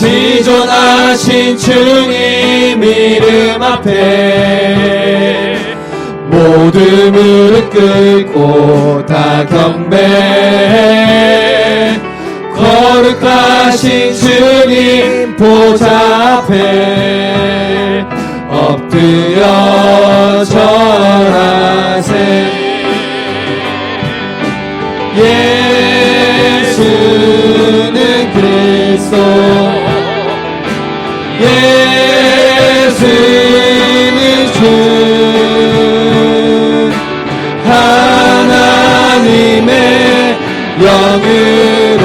지존하신 주님 이름 앞에 모든 무릎 꿇고 다 경배. 거룩하신 주님 보좌 앞에 엎드려 절하세. 예수는 그리스도, 예수는 주, 하나님의 영으로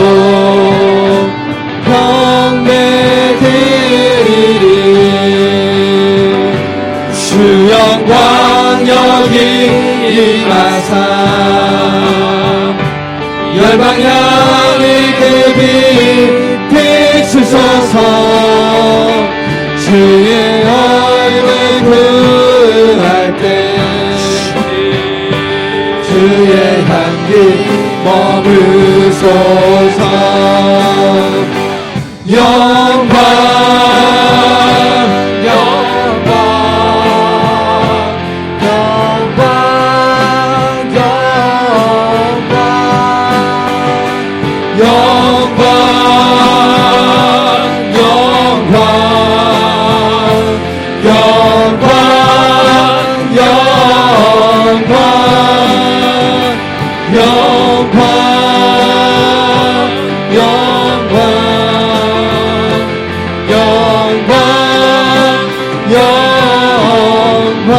경배드리리. 주 영광 여기 임하사 열방 향해 그 빛 비추소서. 주의 얼굴 구할 때 주의 향기 머무소서. 영광 영광 영광 영광 영광 영광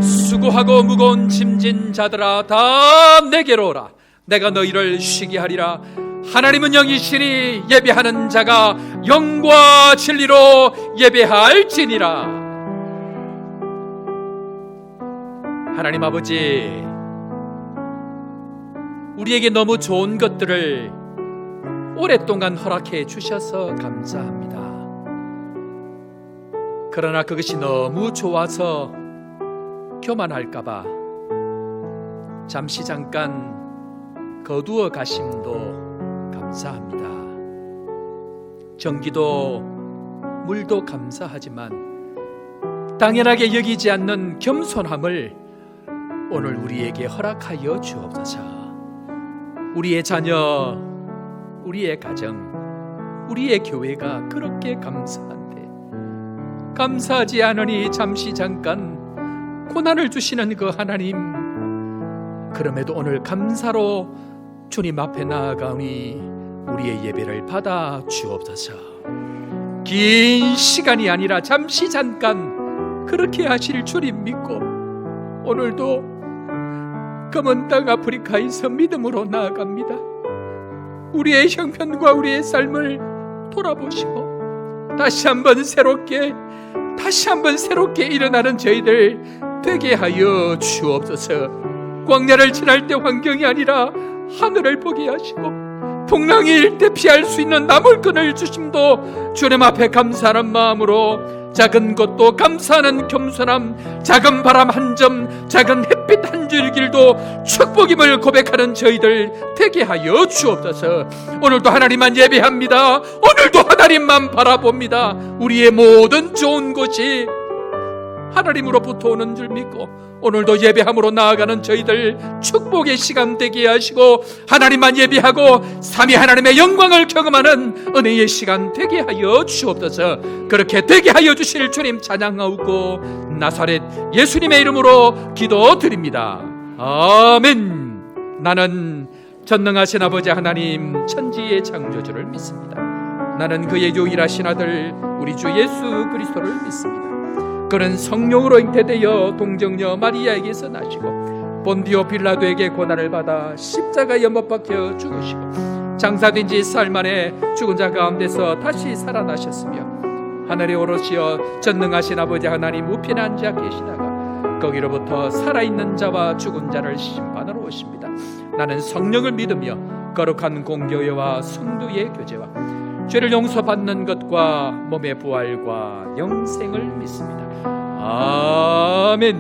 수고하고 무거운 짐진 자들아 다 내게로 오라. 내가 너희를 쉬게 하리라. 하나님은 영이시니 예배하는 자가 영과 진리로 예배할지니라. 하나님 아버지, 우리에게 너무 좋은 것들을 오랫동안 허락해 주셔서 감사합니다. 그러나 그것이 너무 좋아서 교만할까봐 잠깐 거두어 가심도 감사합니다. 전기도 물도 감사하지만 당연하게 여기지 않는 겸손함을 오늘 우리에게 허락하여 주옵소서. 우리의 자녀, 우리의 가정, 우리의 교회가 그렇게 감사한데 감사하지 않으니 잠깐 고난을 주시는 그 하나님, 그럼에도 오늘 감사로 주님 앞에 나아가오니 우리의 예배를 받아 주옵소서. 긴 시간이 아니라 잠깐 그렇게 하실 주님 믿고 오늘도 검은 땅 아프리카에서 믿음으로 나아갑니다. 우리의 형편과 우리의 삶을 돌아보시고 다시 한번 새롭게 일어나는 저희들 되게 하여 주옵소서. 광야를 지날 때 환경이 아니라 하늘을 보게 하시고 풍랑일 때 피할 수 있는 나물끈을 주심도 주님 앞에 감사하는 마음으로 작은 것도 감사하는 겸손함, 작은 바람 한 점, 작은 햇빛 한 줄길도 축복임을 고백하는 저희들 되게 하여 주옵소서. 오늘도 하나님만 예배합니다. 오늘도 하나님만 바라봅니다. 우리의 모든 좋은 것이 하나님으로부터 오는 줄 믿고 오늘도 예배함으로 나아가는 저희들 축복의 시간 되게 하시고 하나님만 예배하고 삼위 하나님의 영광을 경험하는 은혜의 시간 되게 하여 주옵소서. 그렇게 되게 하여 주실 주님 찬양하고 나사렛 예수님의 이름으로 기도드립니다. 아멘. 나는 전능하신 아버지 하나님 천지의 창조주를 믿습니다. 나는 그의 유일하신 아들 우리 주 예수 그리스도를 믿습니다. 그는 성령으로 잉태되어 동정녀 마리아에게서 나시고 본디오 빌라도에게 고난을 받아 십자가에 못 박혀 죽으시고 장사된 지 사흘 만에 죽은 자 가운데서 다시 살아나셨으며 하늘에 오르시어 전능하신 아버지 하나님 우편에 앉아 계시다가 거기로부터 살아있는 자와 죽은 자를 심판하러 오십니다. 나는 성령을 믿으며 거룩한 공교회와 성도의 교제와 죄를 용서받는 것과 몸의 부활과 영생을 믿습니다. 아멘.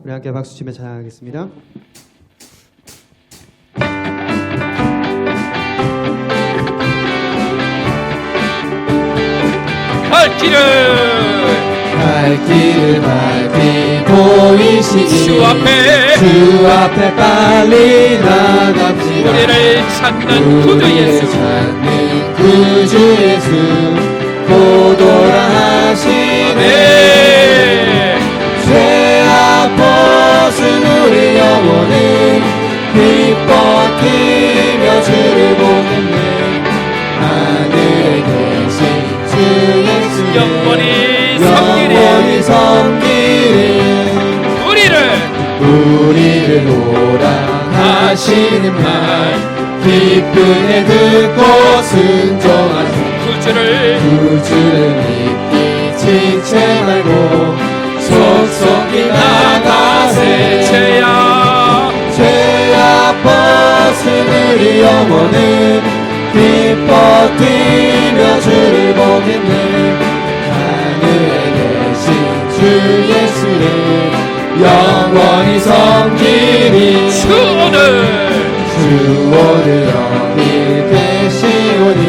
우리 함께 박수치며 찬양하겠습니다. 갈 길을 밝히 보이시니 주 앞에 주 앞에 빨리 나갑시다. 우리를 찾는 구주 예수 찾는 구주 예수 보도라 하시네. 네. 죄악 벗은 우리 영혼은 기뻐 뛰며 주를 보겠네. 하늘에 계신 주 예수 영원히 영원히 섬기리 섬기는 우리를 오라 하시는 말 기쁨에 듣고 순종하시 구주를 믿기 지체 말고 속속히 나가세. 죄악 벗은 우리 영혼은 기뻐 뛰며 주를 보겠네. 하늘에 계신 주 예수를 영원히 섬기리. 주 오늘 어디 계시오니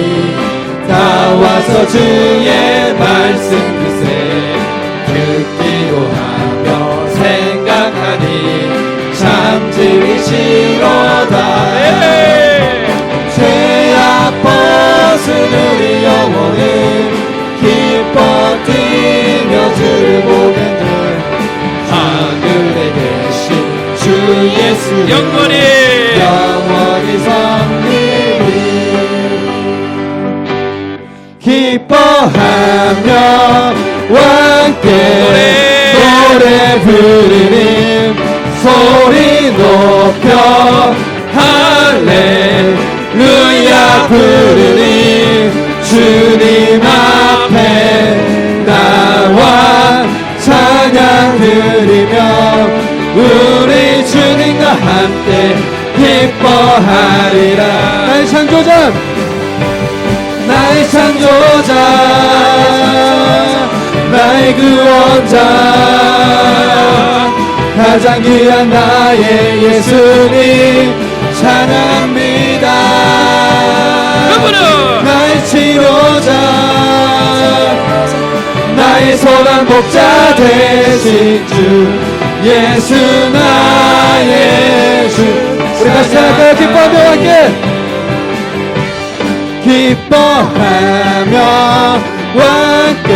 나와서 주의 말씀 듣세. 듣기로 하며 생각하니 참 지리시로다. 죄악 벗은 우리 영혼은 기뻐 뛰며 주를 보겠네. 하늘에 계신 주 예수 영원히 섬기리. 기뻐하며 함께 노래 부르는 소리 높여 할렐루야 부르니 주님 앞에 나와 찬양 드리며 우리 주님과 함께 기뻐하리라. 나의 창조자 나의 창조자 나의 구원자 가장 귀한 나의 예수님 찬양합니다. 나의 치료자 나의 선한 목자 되신 주 예수 나의 주. 우리 다시 찬양할까요? 기뻐하며 함께 기뻐하며 함께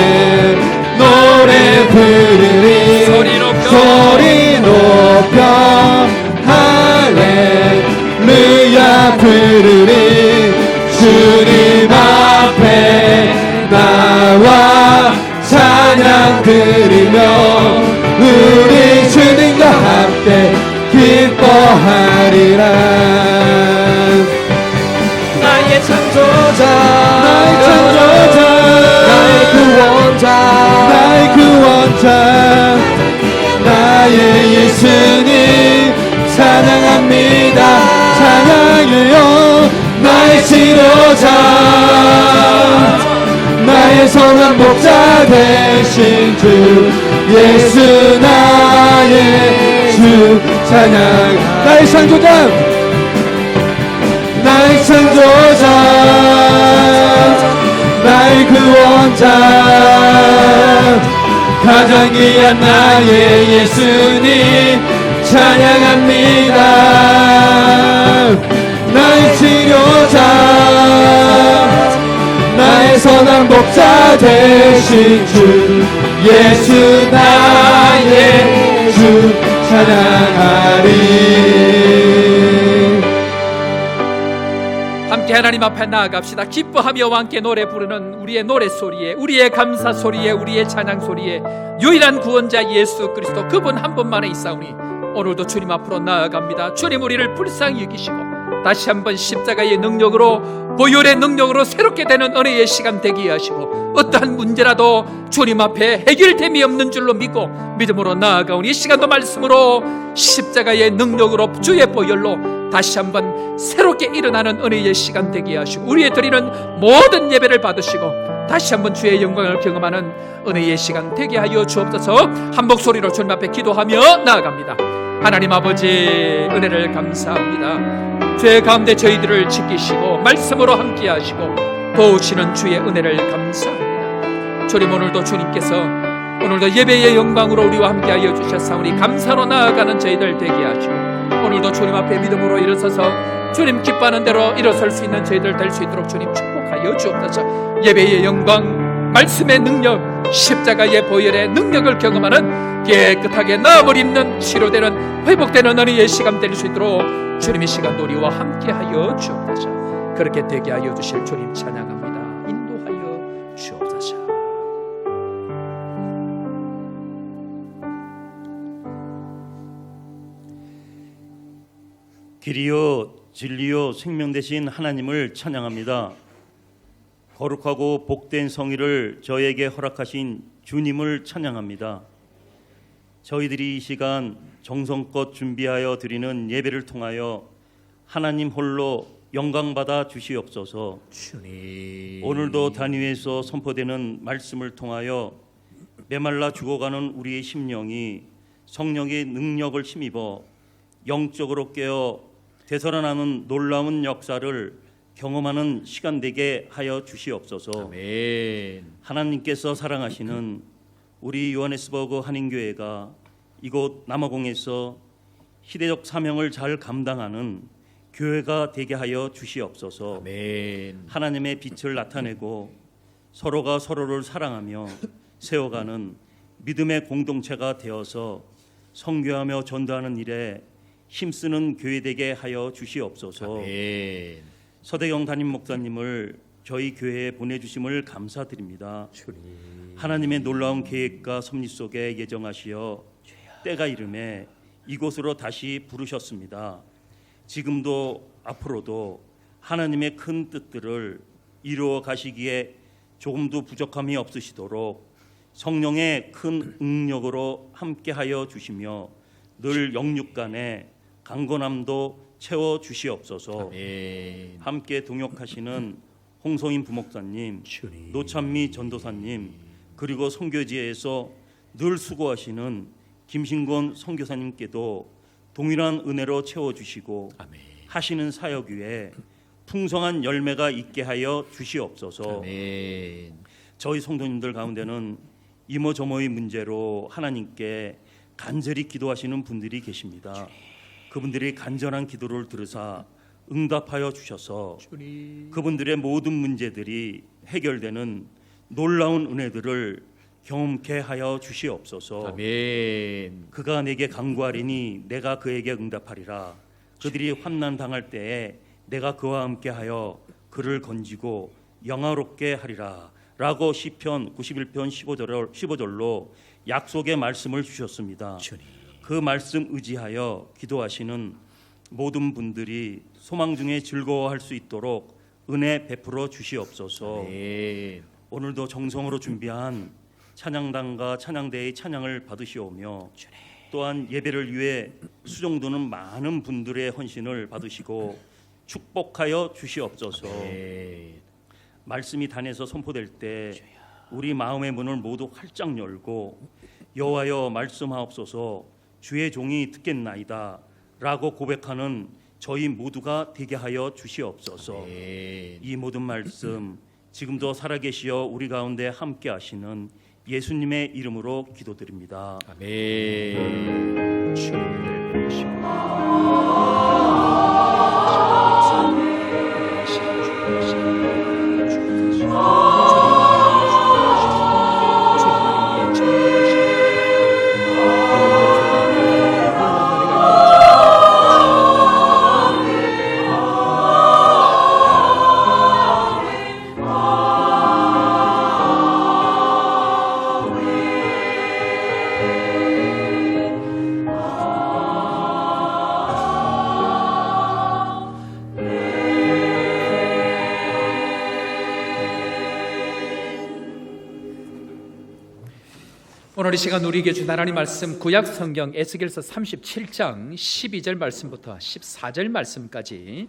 노래 부르리 소리 높여 할렐루야 부르리 주님 앞에 나와 찬양 드리며 우리 주님과 함께 기뻐하리라. 나의 창조자 나의 구원자 나의 예수님 찬양합니다. 찬양해요. 나의 치료자 나의 선한 목자 되신 주 예수 나의 주 찬양. 나의 창조자 나의 창조자 나의 구원자 가장 귀한 나의 예수님 찬양합니다. 나의 치료자 나의 선한 목자 되신 주 예수 나의 주 찬양하리. 함께 하나님 앞에 나아갑시다. 기뻐하며 함께 노래 부르는 우리의 노래소리에 우리의 감사소리에 우리의 찬양소리에 유일한 구원자 예수 그리스도 그분 한 분만에 있사오니 오늘도 주님 앞으로 나아갑니다. 주님 우리를 불쌍히 여기시고 다시 한번 십자가의 능력으로 보혈의 능력으로 새롭게 되는 은혜의 시간 되게 하시고 어떠한 문제라도 주님 앞에 해결됨이 없는 줄로 믿고 믿음으로 나아가오니 이 시간도 말씀으로 십자가의 능력으로 주의 보혈로 다시 한번 새롭게 일어나는 은혜의 시간 되게 하시고 우리의 드리는 모든 예배를 받으시고 다시 한번 주의 영광을 경험하는 은혜의 시간 되게 하여 주옵소서. 한 목소리로 주님 앞에 기도하며 나아갑니다. 하나님 아버지 은혜를 감사합니다. 죄 가운데 저희들을 지키시고 말씀으로 함께 하시고 도우시는 주의 은혜를 감사합니다. 주님, 오늘도 주님께서 오늘도 예배의 영광으로 우리와 함께하여 주셨사오니 감사로 나아가는 저희들 되게 하시고, 오늘도 주님 앞에 믿음으로 일어서서 주님 기뻐하는 대로 일어설 수 있는 저희들 될 수 있도록 주님 축복하여 주옵소서. 예배의 영광, 말씀의 능력, 십자가의 보혈의 능력을 경험하는 깨끗하게 나음을 입는 치료되는 회복되는 은혜의 시간 될 수 있도록 주님의 시간도 우리와 함께하여 주옵소서. 그렇게 되게 하여 주실 주님 찬양합니다. 인도하여 주옵소서. 길이요 진리요 생명 되신 하나님을 찬양합니다. 거룩하고 복된 성의를 저에게 허락하신 주님을 찬양합니다. 저희들이 이 시간 정성껏 준비하여 드리는 예배를 통하여 하나님 홀로 영광받아 주시옵소서. 주님, 오늘도 단위에서 선포되는 말씀을 통하여 메말라 죽어가는 우리의 심령이 성령의 능력을 힘입어 영적으로 깨어 되살아나는 놀라운 역사를 경험하는 시간 되게 하여 주시옵소서. 아멘. 하나님께서 사랑하시는 우리 요하네스버그 한인교회가 이곳 남아공에서 시대적 사명을 잘 감당하는 교회가 되게 하여 주시옵소서. 아멘. 하나님의 빛을 나타내고 서로가 서로를 사랑하며 세워가는 믿음의 공동체가 되어서 선교하며 전도하는 일에 힘쓰는 교회 되게 하여 주시옵소서. 아멘. 서대경 담임 목사님을 저희 교회에 보내주심을 감사드립니다. 주님, 하나님의 놀라운 계획과 섭리 속에 예정하시어 때가 이름에 이곳으로 다시 부르셨습니다. 지금도 앞으로도 하나님의 큰 뜻들을 이루어 가시기에 조금도 부족함이 없으시도록 성령의 큰 능력으로 함께하여 주시며 늘 영육간에 강건함도 채워 주시옵소서. 아멘. 함께 동역하시는 홍성인 부목사님, 주님, 노찬미 전도사님, 그리고 선교지에서 늘 수고하시는 김신권 선교사님께도 동일한 은혜로 채워주시고 아멘. 하시는 사역 위에 풍성한 열매가 있게 하여 주시옵소서. 아멘. 저희 성도님들 가운데는 이모저모의 문제로 하나님께 간절히 기도하시는 분들이 계십니다. 그분들이 간절한 기도를 들으사 응답하여 주셔서 주님, 그분들의 모든 문제들이 해결되는 놀라운 은혜들을 경험케 하여 주시옵소서. 아멘. 그가 내게 간구하리니 내가 그에게 응답하리라. 그들이 환난 당할 때에 내가 그와 함께하여 그를 건지고 영화롭게 하리라. 라고 시편 91편 15절로 약속의 말씀을 주셨습니다. 주님, 그 말씀 의지하여 기도하시는 모든 분들이 소망 중에 즐거워할 수 있도록 은혜 베풀어 주시옵소서. 아멘. 오늘도 정성으로 준비한 찬양단과 찬양대의 찬양을 받으시오며 또한 예배를 위해 수종드는 많은 분들의 헌신을 받으시고 축복하여 주시옵소서. 아멘. 말씀이 단에서 선포될 때 우리 마음의 문을 모두 활짝 열고 여호와여 말씀하옵소서, 주의 종이 듣겠나이다 라고 고백하는 저희 모두가 되게 하여 주시옵소서. 아멘. 이 모든 말씀 지금도 살아계시어 우리 가운데 함께 하시는 예수님의 이름으로 기도드립니다. 아멘. 주님을 배우시고 오늘 이 시간 우리에게 준 하나님 말씀 구약 성경 에스겔서 37장 12절 말씀부터 14절 말씀까지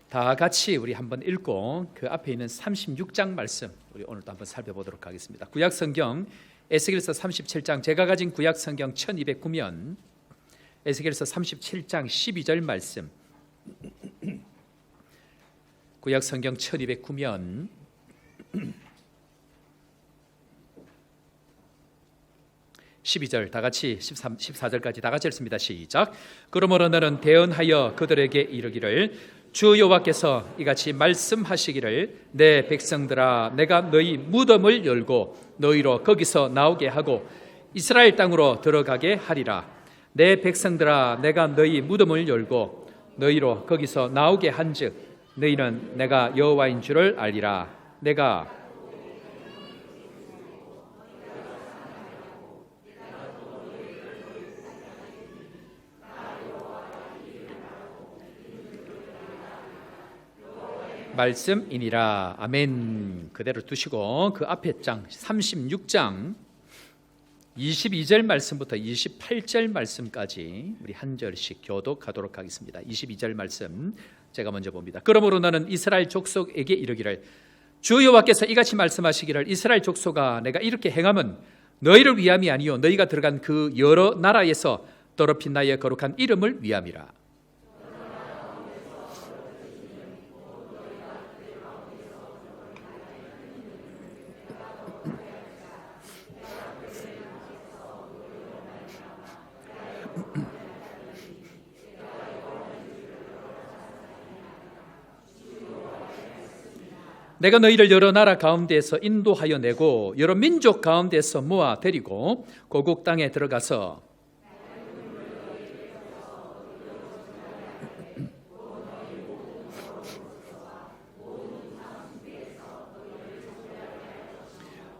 다 같이 우리 한번 읽고 그 앞에 있는 36장 말씀 우리 오늘도 한번 살펴보도록 하겠습니다. 구약 성경 에스겔서 37장, 제가 가진 구약 성경 1209면 에스겔서 37장 12절 말씀, 구약 성경 1209면 12절 다 같이 14절까지 다 같이 읽습니다. 시작. 그러므로 너는 대언하여 그들에게 이르기를 주 여호와께서 이같이 말씀하시기를 내 백성들아 내가 너희 무덤을 열고 너희로 거기서 나오게 하고 이스라엘 땅으로 들어가게 하리라. 내 백성들아 내가 너희 무덤을 열고 너희로 거기서 나오게 한즉 너희는 내가 여호와인 줄을 알리라. 내가 말씀이니라. 아멘. 그대로 두시고 그 앞에 장 36장 22절 말씀부터 28절 말씀까지 우리 한 절씩 교독하도록 하겠습니다. 22절 말씀 제가 먼저 봅니다. 그러므로 너는 이스라엘 족속에게 이르기를 주 여호와께서 이같이 말씀하시기를 이스라엘 족속아 내가 이렇게 행함은 너희를 위함이 아니요 너희가 들어간 그 여러 나라에서 더럽힌 나의 거룩한 이름을 위함이라. 내가 너희를 여러 나라 가운데에서 인도하여 내고 여러 민족 가운데에서 모아 데리고 고국 땅에 들어가서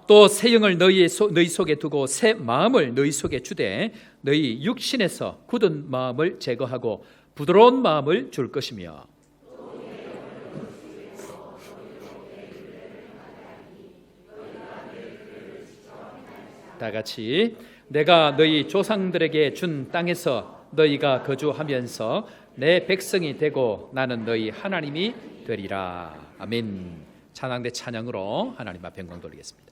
또 새 영을 너희 속에 두고 새 마음을 너희 속에 주되 너희 육신에서 굳은 마음을 제거하고 부드러운 마음을 줄 것이며 다 같이 내가 너희 조상들에게 준 땅에서 너희가 거주하면서 내 백성이 되고 나는 너희 하나님이 되리라. 아멘. 찬양대 찬양으로 하나님 앞에 영광 돌리겠습니다.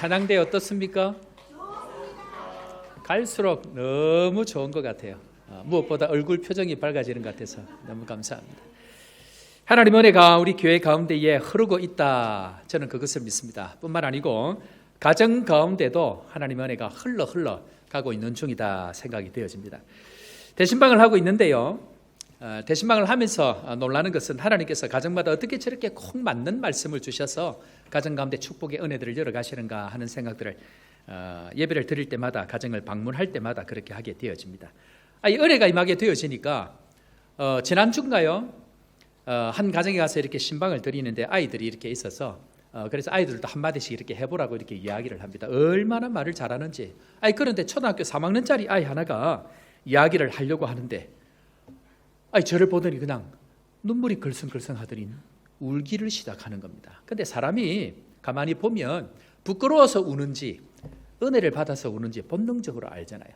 한양대 어떻습니까? 갈수록 너무 좋은 것 같아요. 무엇보다 얼굴 표정이 밝아지는 것 같아서 너무 감사합니다. 하나님 은혜가 우리 교회 가운데에 흐르고 있다. 저는 그것을 믿습니다. 뿐만 아니고 가정 가운데도 하나님 은혜가 흘러 가고 있는 중이다 생각이 되어집니다. 대신방을 하고 있는데요. 대신방을 하면서 놀라는 것은 하나님께서 가정마다 어떻게 저렇게 콕 맞는 말씀을 주셔서 가정 가운데 축복의 은혜들을 열어가시는가 하는 생각들을 예배를 드릴 때마다, 가정을 방문할 때마다 그렇게 하게 되어집니다. 이 은혜가 임하게 되어지니까 지난주인가요? 한 가정에 가서 이렇게 신방을 드리는데 아이들이 이렇게 있어서 그래서 아이들도 한마디씩 이렇게 해보라고 이렇게 이야기를 합니다. 얼마나 말을 잘하는지. 그런데 초등학교 3학년짜리 아이 하나가 이야기를 하려고 하는데 저를 보더니 그냥 눈물이 글썽글썽 하더니 울기를 시작하는 겁니다. 근데 사람이 가만히 보면 부끄러워서 우는지 은혜를 받아서 우는지 본능적으로 알잖아요.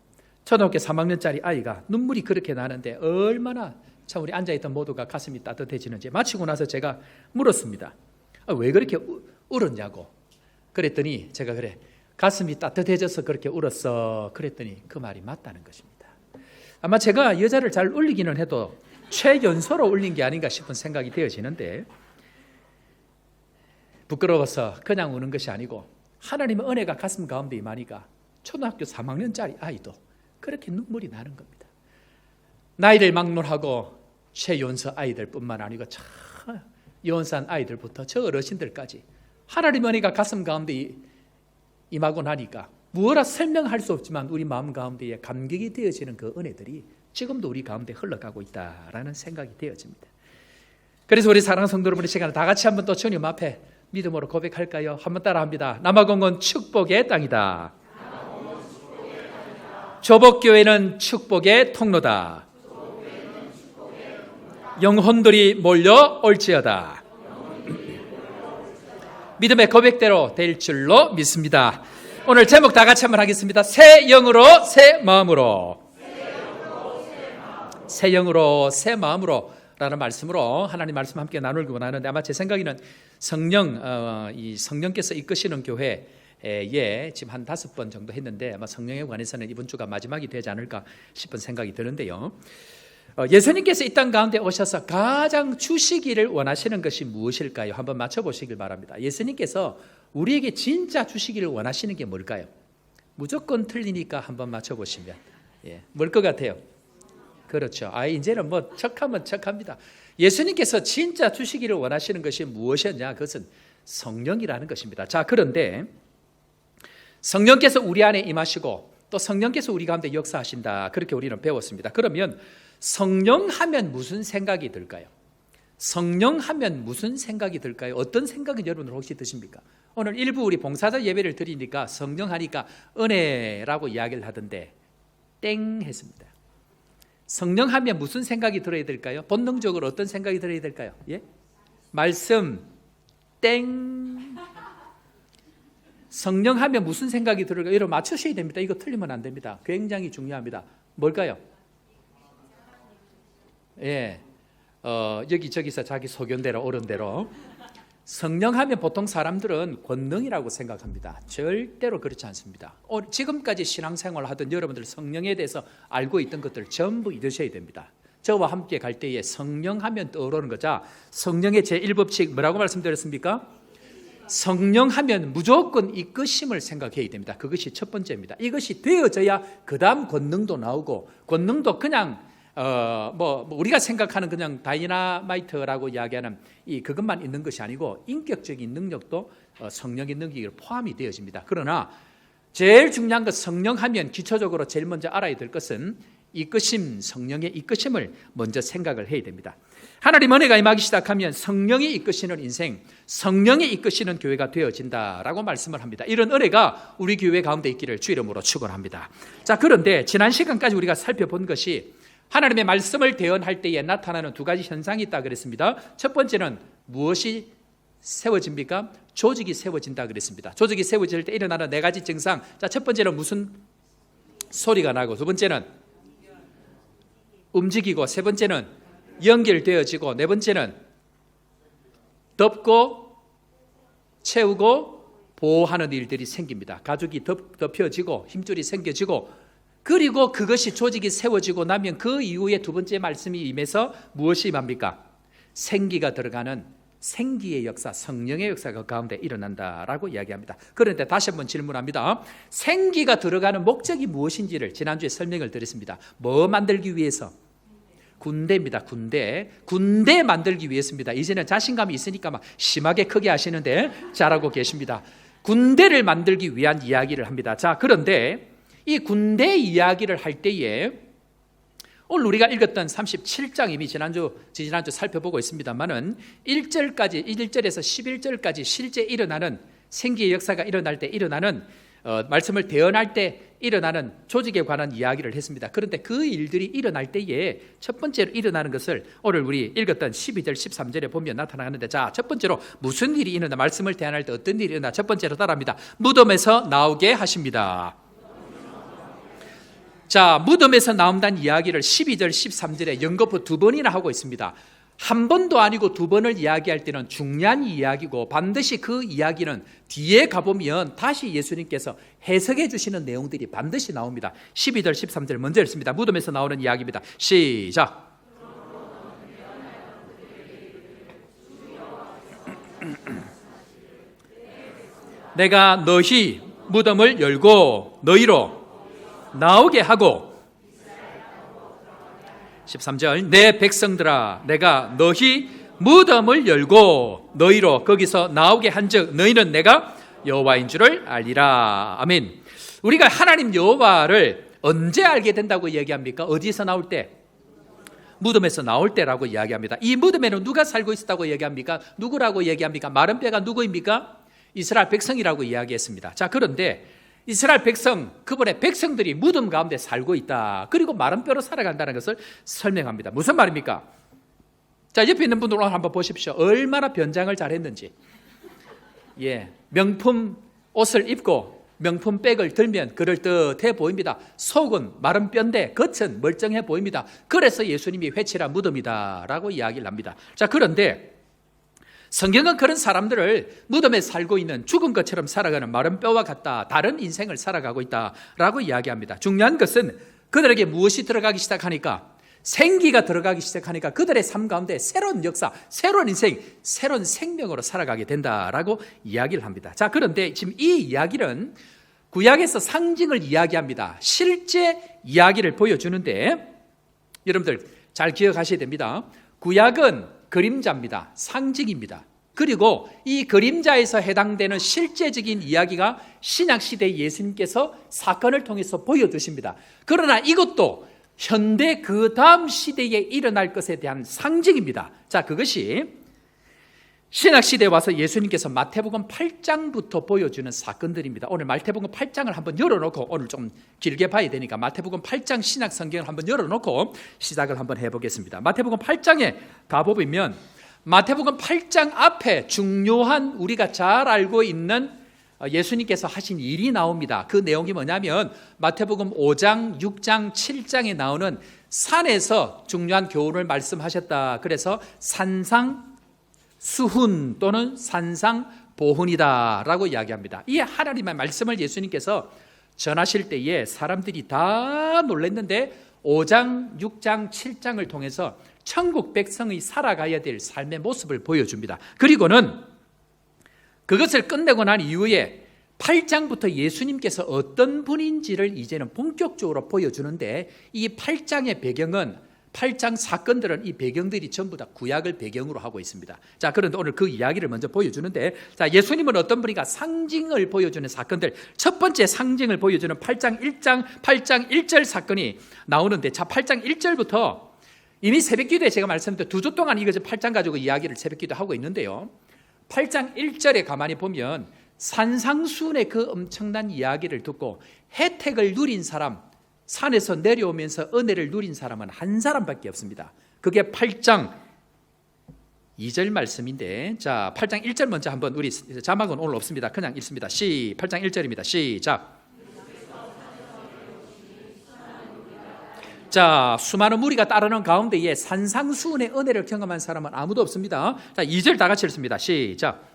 초등학교 3학년짜리 아이가 눈물이 그렇게 나는데 얼마나 참 우리 앉아있던 모두가 가슴이 따뜻해지는지. 마치고 나서 제가 물었습니다. 왜 그렇게 울었냐고. 그랬더니 제가 그래 가슴이 따뜻해져서 그렇게 울었어. 그랬더니 그 말이 맞다는 것입니다. 아마 제가 여자를 잘 울리기는 해도 최연소로 울린 게 아닌가 싶은 생각이 되어지는데, 부끄러워서 그냥 우는 것이 아니고 하나님의 은혜가 가슴 가운데 임하니까 초등학교 3학년짜리 아이도 그렇게 눈물이 나는 겁니다. 나이를 막론하고 최연소 아이들뿐만 아니고 참 연산 아이들부터 저 어르신들까지 하나님의 은혜가 가슴 가운데 임하고 나니까 무엇라 설명할 수 없지만 우리 마음 가운데에 감격이 되어지는 그 은혜들이 지금도 우리 가운데 흘러가고 있다라는 생각이 되어집니다. 그래서 우리 사랑하는 성도 여러분, 이 시간에 다 같이 한번 또 주님 앞에 믿음으로 고백할까요? 한번 따라합니다. 남아공은 축복의 땅이다. 조복교회는 축복의 통로다. 영혼들이 몰려 올지어다. 믿음의 고백대로 될 줄로 믿습니다. 오늘 제목 다 같이 한번 하겠습니다. 새 영으로 새 마음으로. 새 영으로 새 마음으로 라는 말씀으로 하나님 말씀 함께 나누고 나누는데, 아마 제 생각에는 성령께서 이끄시는 교회에 지금 한 5번 정도 했는데 아마 성령에 관해서는 이번 주가 마지막이 되지 않을까 싶은 생각이 드는데요. 예수님께서 이 땅 가운데 오셔서 가장 주시기를 원하시는 것이 무엇일까요? 한번 맞춰보시길 바랍니다. 예수님께서 우리에게 진짜 주시기를 원하시는 게 뭘까요? 무조건 틀리니까 한번 맞춰보시면 뭘 것 같아요? 그렇죠. 이제는 뭐 척하면 척합니다. 예수님께서 진짜 주시기를 원하시는 것이 무엇이었냐? 그것은 성령이라는 것입니다. 자, 그런데 성령께서 우리 안에 임하시고 또 성령께서 우리 가운데 역사하신다. 그렇게 우리는 배웠습니다. 그러면 성령 하면 무슨 생각이 들까요? 성령 하면 무슨 생각이 들까요? 어떤 생각은 여러분들 혹시 드십니까? 오늘 일부 우리 봉사자 예배를 드리니까 성령 하니까 은혜라고 이야기를 하던데 땡 했습니다. 성령 하면 무슨 생각이 들어야 될까요? 본능적으로 어떤 생각이 들어야 될까요? 말씀 땡. 성령 하면 무슨 생각이 들어요? 여러분 맞추셔야 됩니다. 이거 틀리면 안 됩니다. 굉장히 중요합니다. 뭘까요? 여기저기서 자기 소견대로 옳은 대로. 성령 하면 보통 사람들은 권능이라고 생각합니다. 절대로 그렇지 않습니다. 지금까지 신앙생활을 하던 여러분들 성령에 대해서 알고 있던 것들 전부 잊으셔야 됩니다. 저와 함께 갈 때에 성령 하면 떠오르는 거죠. 성령의 제1법칙 뭐라고 말씀드렸습니까? 성령 하면 무조건 이끄심을 생각해야 됩니다. 그것이 첫 번째입니다. 이것이 되어져야 그 다음 권능도 나오고, 권능도 그냥 우리가 생각하는 그냥 다이나마이트라고 이야기하는 그것만 있는 것이 아니고 인격적인 능력도 성령의 능력이 포함이 되어집니다. 그러나 제일 중요한 것, 성령하면 기초적으로 제일 먼저 알아야 될 것은 이끄심, 성령의 이끄심을 먼저 생각을 해야 됩니다. 하나님 은혜가 임하기 시작하면 성령이 이끄시는 인생, 성령이 이끄시는 교회가 되어진다라고 말씀을 합니다. 이런 은혜가 우리 교회 가운데 있기를 주 이름으로 축원합니다. 자, 그런데 지난 시간까지 우리가 살펴본 것이 하나님의 말씀을 대언할 때에 나타나는 두 가지 현상이 있다 그랬습니다. 첫 번째는 무엇이 세워집니까? 조직이 세워진다 그랬습니다. 조직이 세워질 때 일어나는 네 가지 증상. 자, 첫 번째는 무슨 소리가 나고, 두 번째는 움직이고, 세 번째는 연결되어지고, 네 번째는 덮고 채우고 보호하는 일들이 생깁니다. 가죽이 덮여지고 힘줄이 생겨지고, 그리고 그것이 조직이 세워지고 나면 그 이후에 두 번째 말씀이 임해서 무엇이 임합니까? 생기가 들어가는 생기의 역사, 성령의 역사가 그 가운데 일어난다라고 이야기합니다. 그런데 다시 한번 질문합니다. 생기가 들어가는 목적이 무엇인지를 지난주에 설명을 드렸습니다. 뭐 만들기 위해서? 군대입니다. 군대 만들기 위해서입니다. 이제는 자신감이 있으니까 막 심하게 크게 하시는데 잘하고 계십니다. 군대를 만들기 위한 이야기를 합니다. 자, 그런데 이 군대 이야기를 할 때에 오늘 우리가 읽었던 37장 이미 지난주 살펴보고 있습니다만은 1절에서 11절까지 실제 일어나는 생기의 역사가 일어날 때 일어나는 말씀을 대언할 때 일어나는 조직에 관한 이야기를 했습니다. 그런데 그 일들이 일어날 때에 첫 번째로 일어나는 것을 오늘 우리 읽었던 12절 13절에 보면 나타나는데, 자, 첫 번째로 무슨 일이 일어나, 말씀을 대언할 때 어떤 일이 일어나, 첫 번째로 따라합니다. 무덤에서 나오게 하십니다. 자, 무덤에서 나온다는 이야기를 12절 13절에 연거푸 두 번이나 하고 있습니다. 한 번도 아니고 두 번을 이야기할 때는 중요한 이야기고, 반드시 그 이야기는 뒤에 가보면 다시 예수님께서 해석해 주시는 내용들이 반드시 나옵니다. 12절 13절 먼저 읽습니다. 무덤에서 나오는 이야기입니다. 시작. 내가 너희 무덤을 열고 너희로 나오게 하고, 13절, 내 백성들아, 내가 너희 무덤을 열고 너희로 거기서 나오게 한즉 너희는 내가 여호와인 줄을 알리라. 아멘. 우리가 하나님 여호와를 언제 알게 된다고 얘기합니까? 어디서 나올 때? 무덤에서 나올 때라고 이야기합니다. 이 무덤에는 누가 살고 있었다고 얘기합니까? 누구라고 얘기합니까? 마른 뼈가 누구입니까? 이스라엘 백성이라고 이야기했습니다. 자, 그런데 이스라엘 백성, 그분의 백성들이 무덤 가운데 살고 있다. 그리고 마른 뼈로 살아간다는 것을 설명합니다. 무슨 말입니까? 자, 옆에 있는 분들 오늘 한번 보십시오. 얼마나 변장을 잘했는지. 예, 명품 옷을 입고 명품 백을 들면 그럴듯해 보입니다. 속은 마른 뼈인데 겉은 멀쩡해 보입니다. 그래서 예수님이 회치라 무덤이다 라고 이야기를 합니다. 자, 그런데 성경은 그런 사람들을 무덤에 살고 있는 죽은 것처럼 살아가는 마른 뼈와 같다, 다른 인생을 살아가고 있다라고 이야기합니다. 중요한 것은 그들에게 무엇이 들어가기 시작하니까, 생기가 들어가기 시작하니까 그들의 삶 가운데 새로운 역사, 새로운 인생, 새로운 생명으로 살아가게 된다라고 이야기를 합니다. 자, 그런데 지금 이 이야기는 구약에서 상징을 이야기합니다. 실제 이야기를 보여주는데, 여러분들 잘 기억하셔야 됩니다. 구약은 그림자입니다. 상징입니다. 그리고 이 그림자에서 해당되는 실제적인 이야기가 신약시대 예수님께서 사건을 통해서 보여주십니다. 그러나 이것도 현대 그 다음 시대에 일어날 것에 대한 상징입니다. 자, 그것이 신약시대에 와서 예수님께서 마태복음 8장부터 보여주는 사건들입니다. 오늘 마태복음 8장을 한번 열어놓고, 오늘 좀 길게 봐야 되니까 마태복음 8장 신약 성경을 한번 열어놓고 시작을 한번 해보겠습니다. 마태복음 8장에 가보면 마태복음 8장 앞에 중요한, 우리가 잘 알고 있는 예수님께서 하신 일이 나옵니다. 그 내용이 뭐냐면 마태복음 5장, 6장, 7장에 나오는 산에서 중요한 교훈을 말씀하셨다. 그래서 산상 수훈 또는 산상보훈이다 라고 이야기합니다. 이 하나님의 말씀을 예수님께서 전하실 때에 사람들이 다 놀랐는데 5장, 6장, 7장을 통해서 천국 백성이 살아가야 될 삶의 모습을 보여줍니다. 그리고는 그것을 끝내고 난 이후에 8장부터 예수님께서 어떤 분인지를 이제는 본격적으로 보여주는데, 이 8장의 배경은, 8장 사건들은 이 배경들이 전부 다 구약을 배경으로 하고 있습니다. 자, 그런데 오늘 그 이야기를 먼저 보여주는데, 자, 예수님은 어떤 분인가 상징을 보여주는 사건들, 첫 번째 상징을 보여주는 8장 1절 사건이 나오는데, 자, 8장 1절부터 이미 새벽기도에 제가 말씀드린 2주 동안 이거 8장 가지고 이야기를 새벽기도 하고 있는데요. 8장 1절에 가만히 보면 산상수훈의 그 엄청난 이야기를 듣고 혜택을 누린 사람, 산에서 내려오면서 은혜를 누린 사람은 한 사람밖에 없습니다. 그게 8장 2절 말씀인데, 자, 8장 1절 먼저 한번, 우리 자막은 오늘 없습니다. 그냥 읽습니다. 8장 1절입니다. 시작. 자, 수많은 무리가 따르는 가운데에 산상수훈의 은혜를 경험한 사람은 아무도 없습니다. 자, 2절 다 같이 읽습니다. 시작.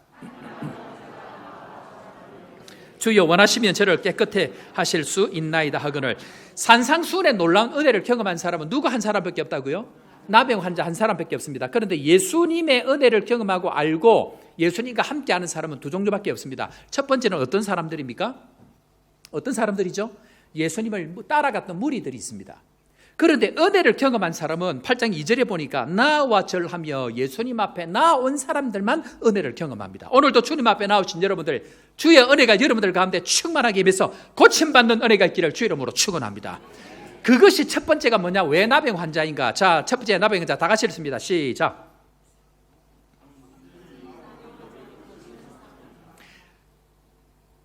주여 원하시면 저를 깨끗해 하실 수 있나이다 하거늘. 산상수훈의 놀라운 은혜를 경험한 사람은 누구 한 사람밖에 없다고요? 나병 환자 한 사람밖에 없습니다. 그런데 예수님의 은혜를 경험하고 알고 예수님과 함께하는 사람은 두 종류밖에 없습니다. 첫 번째는 어떤 사람들입니까? 어떤 사람들이죠? 예수님을 따라갔던 무리들이 있습니다. 그런데 은혜를 경험한 사람은 8장 2절에 보니까 나와 절하며 예수님 앞에 나온 사람들만 은혜를 경험합니다. 오늘도 주님 앞에 나오신 여러분들, 주의 은혜가 여러분들 가운데 충만하게 임해서 고침받는 은혜가 있기를 주 이름으로 축원합니다. 그것이 첫 번째가 뭐냐? 왜 나병 환자인가? 자, 첫 번째 나병 환자 다 같이 읽습니다. 시작.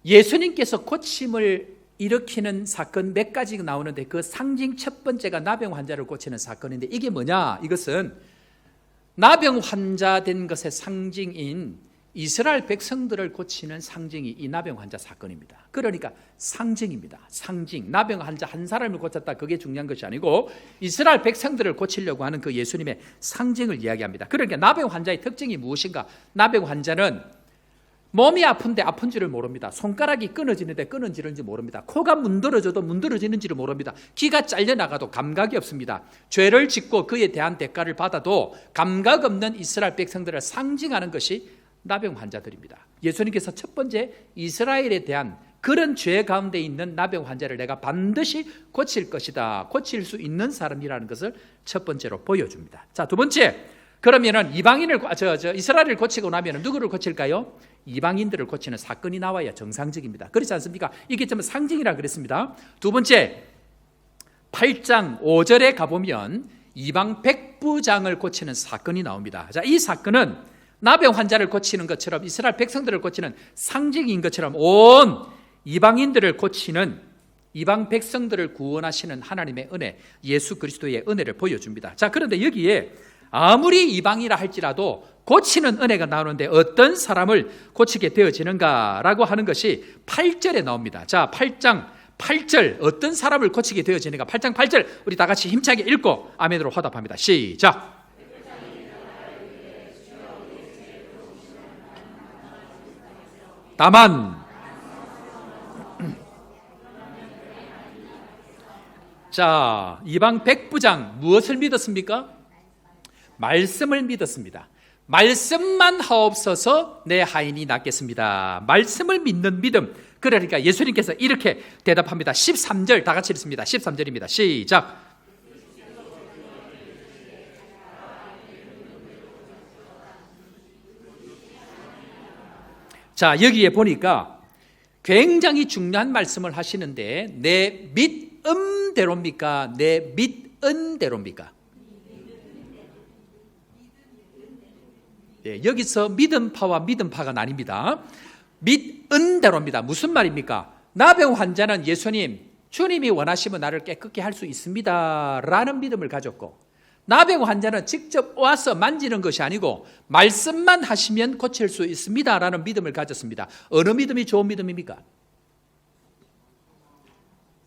예수님께서 고침을 일으키는 사건 몇 가지가 나오는데 그 상징 첫 번째가 나병 환자를 고치는 사건인데 이게 뭐냐? 이것은 나병 환자 된 것의 상징인 이스라엘 백성들을 고치는 상징이 이 나병 환자 사건입니다. 그러니까 상징입니다. 상징. 나병 환자 한 사람을 고쳤다, 그게 중요한 것이 아니고 이스라엘 백성들을 고치려고 하는 그 예수님의 상징을 이야기합니다. 그러니까 나병 환자의 특징이 무엇인가? 나병 환자는 몸이 아픈데 아픈 줄을 모릅니다. 손가락이 끊어지는데 끊어지는지 모릅니다. 코가 문드러져도 문드러지는지를 모릅니다. 귀가 잘려나가도 감각이 없습니다. 죄를 짓고 그에 대한 대가를 받아도 감각 없는 이스라엘 백성들을 상징하는 것이 나병 환자들입니다. 예수님께서 첫 번째 이스라엘에 대한 그런 죄 가운데 있는 나병 환자를 내가 반드시 고칠 것이다, 고칠 수 있는 사람이라는 것을 첫 번째로 보여줍니다. 자, 두 번째, 그러면은 이방인을 이스라엘을 고치고 나면 누구를 고칠까요? 이방인들을 고치는 사건이 나와야 정상적입니다. 그렇지 않습니까? 이게 좀 상징이라 그랬습니다. 두 번째, 8장 5절에 가보면 이방 백부장을 고치는 사건이 나옵니다. 자, 이 사건은 나병 환자를 고치는 것처럼 이스라엘 백성들을 고치는 상징인 것처럼 온 이방인들을 고치는, 이방 백성들을 구원하시는 하나님의 은혜, 예수 그리스도의 은혜를 보여줍니다. 자, 그런데 여기에 아무리 이방이라 할지라도 고치는 은혜가 나오는데 어떤 사람을 고치게 되어지는가라고 하는 것이 8절에 나옵니다. 자, 8장 8절 어떤 사람을 고치게 되어지는가? 8장 8절 우리 다 같이 힘차게 읽고 아멘으로 화답합니다. 시작. 다만 자, 이방 백부장 무엇을 믿었습니까? 말씀을 믿었습니다. 말씀만 하옵소서 내 하인이 낫겠습니다. 말씀을 믿는 믿음. 그러니까 예수님께서 이렇게 대답합니다. 13절 다 같이 읽습니다. 13절입니다. 시작. 자, 여기에 보니까 굉장히 중요한 말씀을 하시는데 내 믿음대로입니까? 내 믿은대로입니까? 네, 여기서 믿음파와 믿음파가 나뉩니다. 믿은대로입니다. 무슨 말입니까? 나병 환자는 예수님, 주님이 원하시면 나를 깨끗게 할 수 있습니다 라는 믿음을 가졌고, 나병 환자는 직접 와서 만지는 것이 아니고 말씀만 하시면 고칠 수 있습니다 라는 믿음을 가졌습니다. 어느 믿음이 좋은 믿음입니까?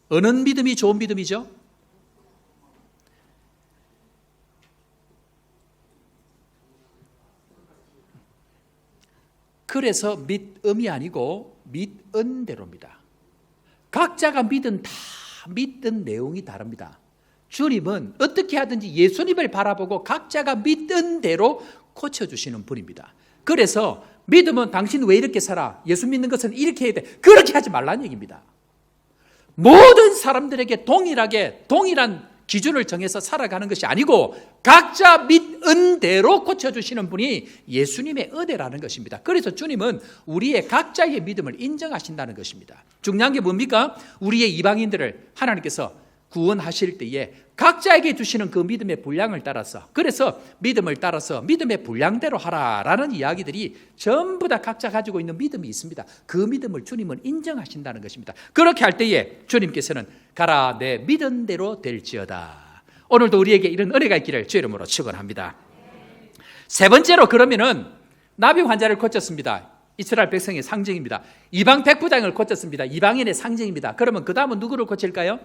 어느 믿음이 좋은 믿음이죠? 그래서 믿음이 아니고 믿은대로입니다. 각자가 믿은 내용이 다릅니다. 주님은 어떻게 하든지 예수님을 바라보고 각자가 믿은 대로 고쳐주시는 분입니다. 그래서 믿음은 당신 왜 이렇게 살아? 예수 믿는 것은 이렇게 해야 돼. 그렇게 하지 말라는 얘기입니다. 모든 사람들에게 동일한 기준을 정해서 살아가는 것이 아니고 각자 믿은 대로 고쳐주시는 분이 예수님의 은혜라는 것입니다. 그래서 주님은 우리의 각자의 믿음을 인정하신다는 것입니다. 중요한 게 뭡니까? 우리의 이방인들을 하나님께서 구원하실 때에 각자에게 주시는 그 믿음의 분량을 따라서, 그래서 믿음을 따라서 믿음의 분량대로 하라라는 이야기들이 전부 다 각자 가지고 있는 믿음이 있습니다. 그 믿음을 주님은 인정하신다는 것입니다. 그렇게 할 때에 주님께서는 가라 내 믿은 대로 될지어다. 오늘도 우리에게 이런 은혜가 있기를 주 이름으로 축원합니다. 세 번째로, 그러면은 나병 환자를 고쳤습니다. 이스라엘 백성의 상징입니다. 이방 백부장을 고쳤습니다. 이방인의 상징입니다. 그러면 그 다음은 누구를 고칠까요?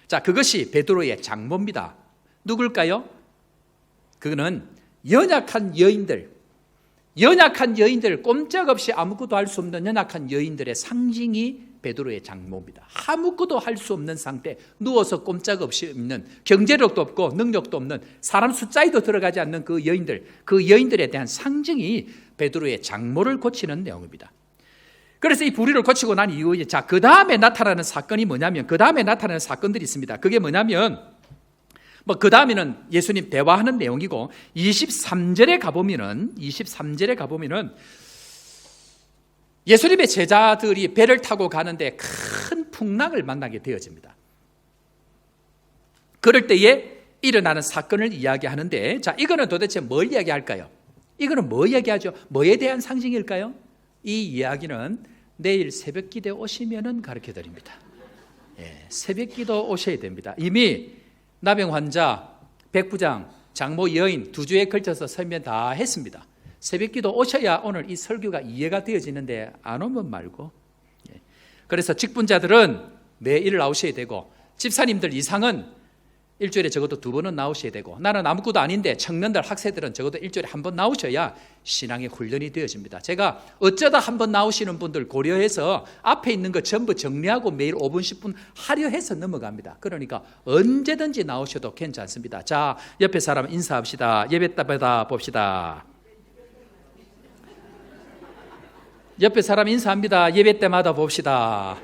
자, 그것이 베드로의 장모입니다. 누굴까요? 그거는 연약한 여인들, 연약한 여인들, 꼼짝없이 아무것도 할 수 없는 연약한 여인들의 상징이 베드로의 장모입니다. 아무것도 할 수 없는 상태, 누워서 꼼짝없이 있는, 경제력도 없고 능력도 없는, 사람 숫자에도 들어가지 않는 그 여인들, 그 여인들에 대한 상징이 베드로의 장모를 고치는 내용입니다. 그래서 이 불의를 고치고 난 이후에 그 다음에 나타나는 사건이 뭐냐면, 그 다음에 나타나는 사건들이 있습니다. 그게 뭐냐면, 그 다음에는 예수님 대화하는 내용이고, 23절에 가보면은 예수님의 제자들이 배를 타고 가는데 큰 풍랑을 만나게 되어집니다. 그럴 때에 일어나는 사건을 이야기하는데, 자, 이거는 도대체 뭘 이야기할까요? 이거는 뭐 이야기하죠? 뭐에 대한 상징일까요? 이 이야기는 내일 새벽기도에 오시면은 가르쳐 드립니다. 새벽기도 오셔야 됩니다. 이미 나병 환자, 백부장, 장모 여인 2주에 걸쳐서 설명 다 했습니다. 새벽기도 오셔야 오늘 이 설교가 이해가 되어지는데 안 오면 말고. 그래서 직분자들은 매일 나오셔야 되고, 집사님들 이상은 일주일에 적어도 2번은 나오셔야 되고, 나는 아무것도 아닌데 청년들, 학생들은 적어도 일주일에 1번 나오셔야 신앙의 훈련이 되어집니다. 제가 어쩌다 1번 나오시는 분들 고려해서 앞에 있는 거 전부 정리하고 매일 5분 10분 하려 해서 넘어갑니다. 그러니까 언제든지 나오셔도 괜찮습니다. 자, 옆에 사람 인사합시다. 예배 때마다 봅시다. 옆에 사람 인사합니다. 예배 때마다 봅시다.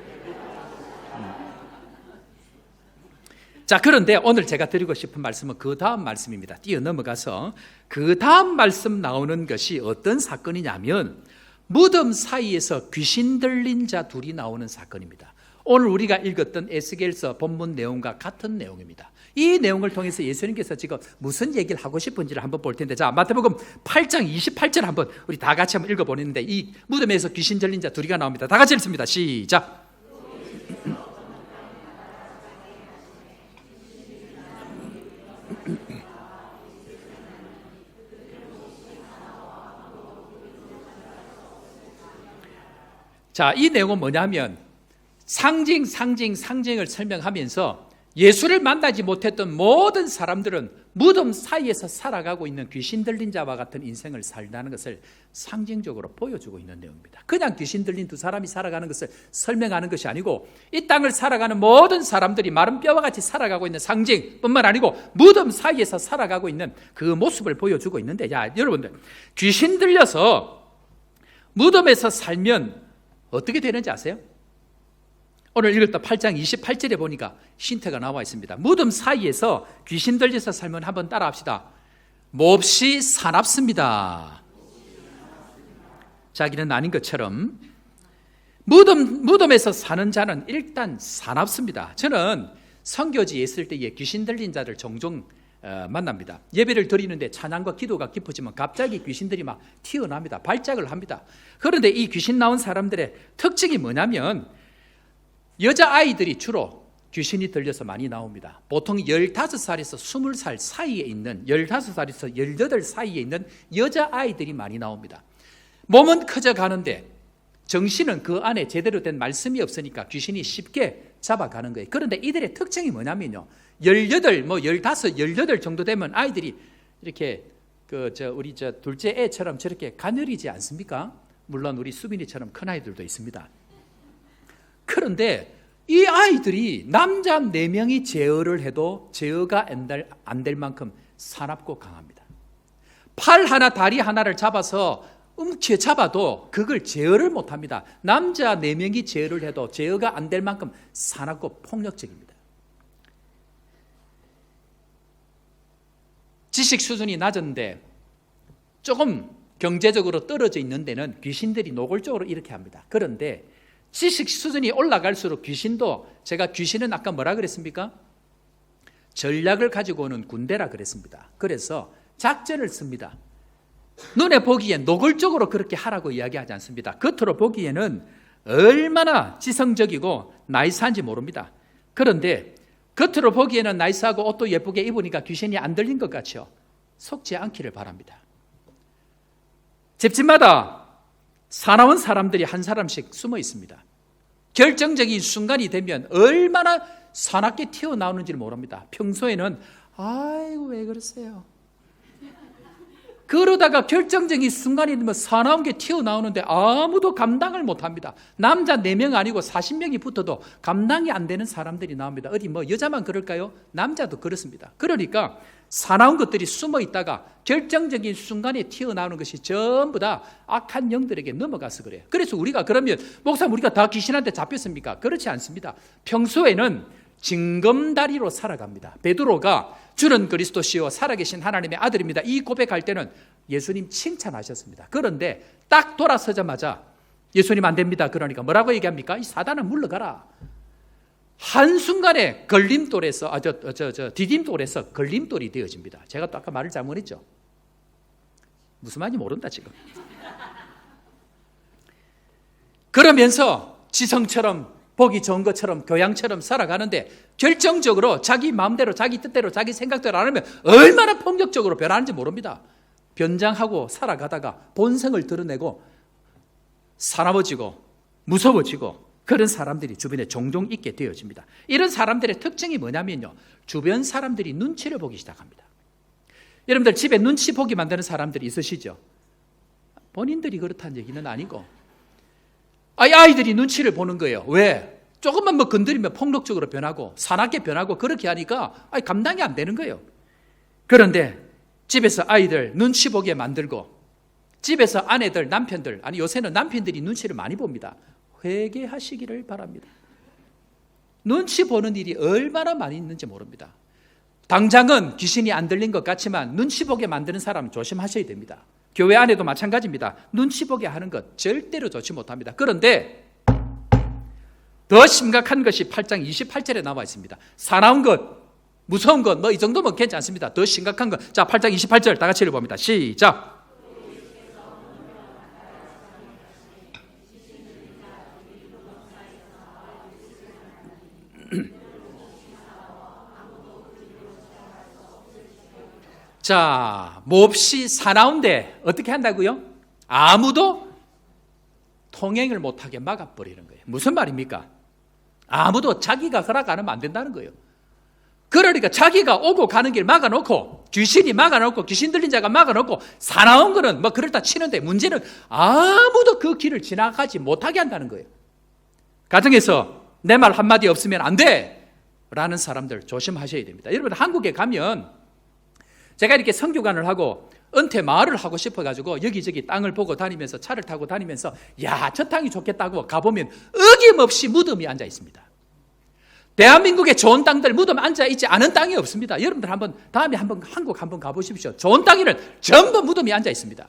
자, 그런데 오늘 제가 드리고 싶은 말씀은 그 다음 말씀입니다. 뛰어넘어가서 그 다음 말씀 나오는 것이 어떤 사건이냐면, 무덤 사이에서 귀신 들린 자 둘이 나오는 사건입니다. 오늘 우리가 읽었던 에스겔서 본문 내용과 같은 내용입니다. 이 내용을 통해서 예수님께서 지금 무슨 얘기를 하고 싶은지를 한번 볼 텐데, 자, 마태복음 8장 28절 한번 우리 다 같이 한번 읽어보는데, 이 무덤에서 귀신 들린 자 둘이가 나옵니다. 다 같이 읽습니다. 시작. 자, 이 내용은 뭐냐면 상징을 설명하면서 예수를 만나지 못했던 모든 사람들은 무덤 사이에서 살아가고 있는 귀신 들린 자와 같은 인생을 살다는 것을 상징적으로 보여주고 있는 내용입니다. 그냥 귀신 들린 두 사람이 살아가는 것을 설명하는 것이 아니고, 이 땅을 살아가는 모든 사람들이 마른 뼈와 같이 살아가고 있는 상징뿐만 아니고 무덤 사이에서 살아가고 있는 그 모습을 보여주고 있는데, 야, 여러분들, 귀신 들려서 무덤에서 살면 어떻게 되는지 아세요? 오늘 읽었던 8장 28절에 보니까 신태가 나와 있습니다. 무덤 사이에서 귀신 들려서 살면 한번 따라합시다. 몹시 사납습니다. 자기는 아닌 것처럼 무덤에서 사는 자는 일단 사납습니다. 저는 선교지에 있을 때에 귀신 들린 자를 종종 만납니다. 예배를 드리는데 찬양과 기도가 깊어지면 갑자기 귀신들이 막 튀어납니다. 발작을 합니다. 그런데 이 귀신 나온 사람들의 특징이 뭐냐면, 여자아이들이 주로 귀신이 들려서 많이 나옵니다. 보통 15살에서 20살 사이에 있는, 15살에서 18 사이에 있는 여자아이들이 많이 나옵니다. 몸은 커져가는데 정신은 그 안에 제대로 된 말씀이 없으니까 귀신이 쉽게 잡아가는 거예요. 그런데 이들의 특징이 뭐냐면요, 18, 15, 18 정도 되면 아이들이 이렇게 우리 둘째 애처럼 저렇게 가녀리지 않습니까? 물론 우리 수빈이처럼 큰 아이들도 있습니다. 그런데 이 아이들이 남자 4명이 제어를 해도 제어가 안 될 만큼 사납고 강합니다. 팔 하나 다리 하나를 잡아서 움켜 잡아도 그걸 제어를 못합니다. 남자 4명이 제어를 해도 제어가 안 될 만큼 사납고 폭력적입니다. 지식 수준이 낮은데 조금 경제적으로 떨어져 있는 데는 귀신들이 노골적으로 이렇게 합니다. 그런데 지식 수준이 올라갈수록 귀신도, 제가 귀신은 아까 뭐라 그랬습니까? 전략을 가지고 오는 군대라 그랬습니다. 그래서 작전을 씁니다. 눈에 보기엔 노골적으로 그렇게 하라고 이야기하지 않습니다. 겉으로 보기에는 얼마나 지성적이고 나이스한지 모릅니다. 그런데 겉으로 보기에는 나이스하고 옷도 예쁘게 입으니까 귀신이 안 들린 것 같죠? 속지 않기를 바랍니다. 집집마다 사나운 사람들이 한 사람씩 숨어 있습니다. 결정적인 순간이 되면 얼마나 사납게 튀어나오는지 모릅니다. 평소에는 아이고 왜 그러세요? 그러다가 결정적인 순간이 되면 사나운 게 튀어나오는데 아무도 감당을 못합니다. 남자 4명 아니고 40명이 붙어도 감당이 안 되는 사람들이 나옵니다. 어디 뭐 여자만 그럴까요? 남자도 그렇습니다. 그러니까 사나운 것들이 숨어 있다가 결정적인 순간에 튀어나오는 것이 전부 다 악한 영들에게 넘어가서 그래요. 그래서 우리가 그러면 목사님 우리가 다 귀신한테 잡혔습니까? 그렇지 않습니다. 평소에는 징검다리로 살아갑니다. 베드로가 주는 그리스도시요 살아계신 하나님의 아들입니다. 이 고백할 때는 예수님 칭찬하셨습니다. 그런데 딱 돌아서자마자 예수님 안 됩니다. 그러니까 뭐라고 얘기합니까? 이 사단은 물러가라. 한순간에 걸림돌에서 디딤돌에서 걸림돌이 되어집니다. 제가 또 아까 말을 잘못했죠. 무슨 말인지 모른다 지금. 그러면서 지성처럼 보기 좋은 것처럼 교양처럼 살아가는데 결정적으로 자기 마음대로 자기 뜻대로 자기 생각대로 안 하면 얼마나 폭력적으로 변하는지 모릅니다. 변장하고 살아가다가 본성을 드러내고 사나워지고 무서워지고 그런 사람들이 주변에 종종 있게 되어집니다. 이런 사람들의 특징이 뭐냐면요, 주변 사람들이 눈치를 보기 시작합니다. 여러분들 집에 눈치 보기 만드는 사람들이 있으시죠? 본인들이 그렇다는 얘기는 아니고 아이들이 눈치를 보는 거예요. 왜? 조금만 뭐 건드리면 폭력적으로 변하고 사납게 변하고 그렇게 하니까 감당이 안 되는 거예요. 그런데 집에서 아이들 눈치 보게 만들고 집에서 아내들, 남편들, 아니 요새는 남편들이 눈치를 많이 봅니다. 회개하시기를 바랍니다. 눈치 보는 일이 얼마나 많이 있는지 모릅니다. 당장은 귀신이 안 들린 것 같지만 눈치 보게 만드는 사람 조심하셔야 됩니다. 교회 안에도 마찬가지입니다. 눈치 보게 하는 것 절대로 좋지 못합니다. 그런데 더 심각한 것이 8장 28절에 나와 있습니다. 사나운 것, 무서운 것, 뭐 이 정도면 괜찮습니다. 더 심각한 것. 자, 8장 28절 다 같이 읽어봅니다. 시작. 자, 몹시 사나운데 어떻게 한다고요? 아무도 통행을 못하게 막아버리는 거예요. 무슨 말입니까? 아무도 자기가 허락 안 하면 안 된다는 거예요. 그러니까 자기가 오고 가는 길 막아놓고 귀신이 막아놓고 귀신 들린 자가 막아놓고 사나운 거는 뭐 그렇다 치는데 문제는 아무도 그 길을 지나가지 못하게 한다는 거예요. 가정에서 내 말 한마디 없으면 안 돼! 라는 사람들 조심하셔야 됩니다. 여러분 한국에 가면 제가 이렇게 선교관을 하고 은퇴 마을을 하고 싶어가지고 여기저기 땅을 보고 다니면서 차를 타고 다니면서 야, 저 땅이 좋겠다고 가보면 어김없이 무덤이 앉아 있습니다. 대한민국의 좋은 땅들 무덤 앉아 있지 않은 땅이 없습니다. 여러분들 다음에 한국 한번 가보십시오. 좋은 땅에는 전부 무덤이 앉아 있습니다.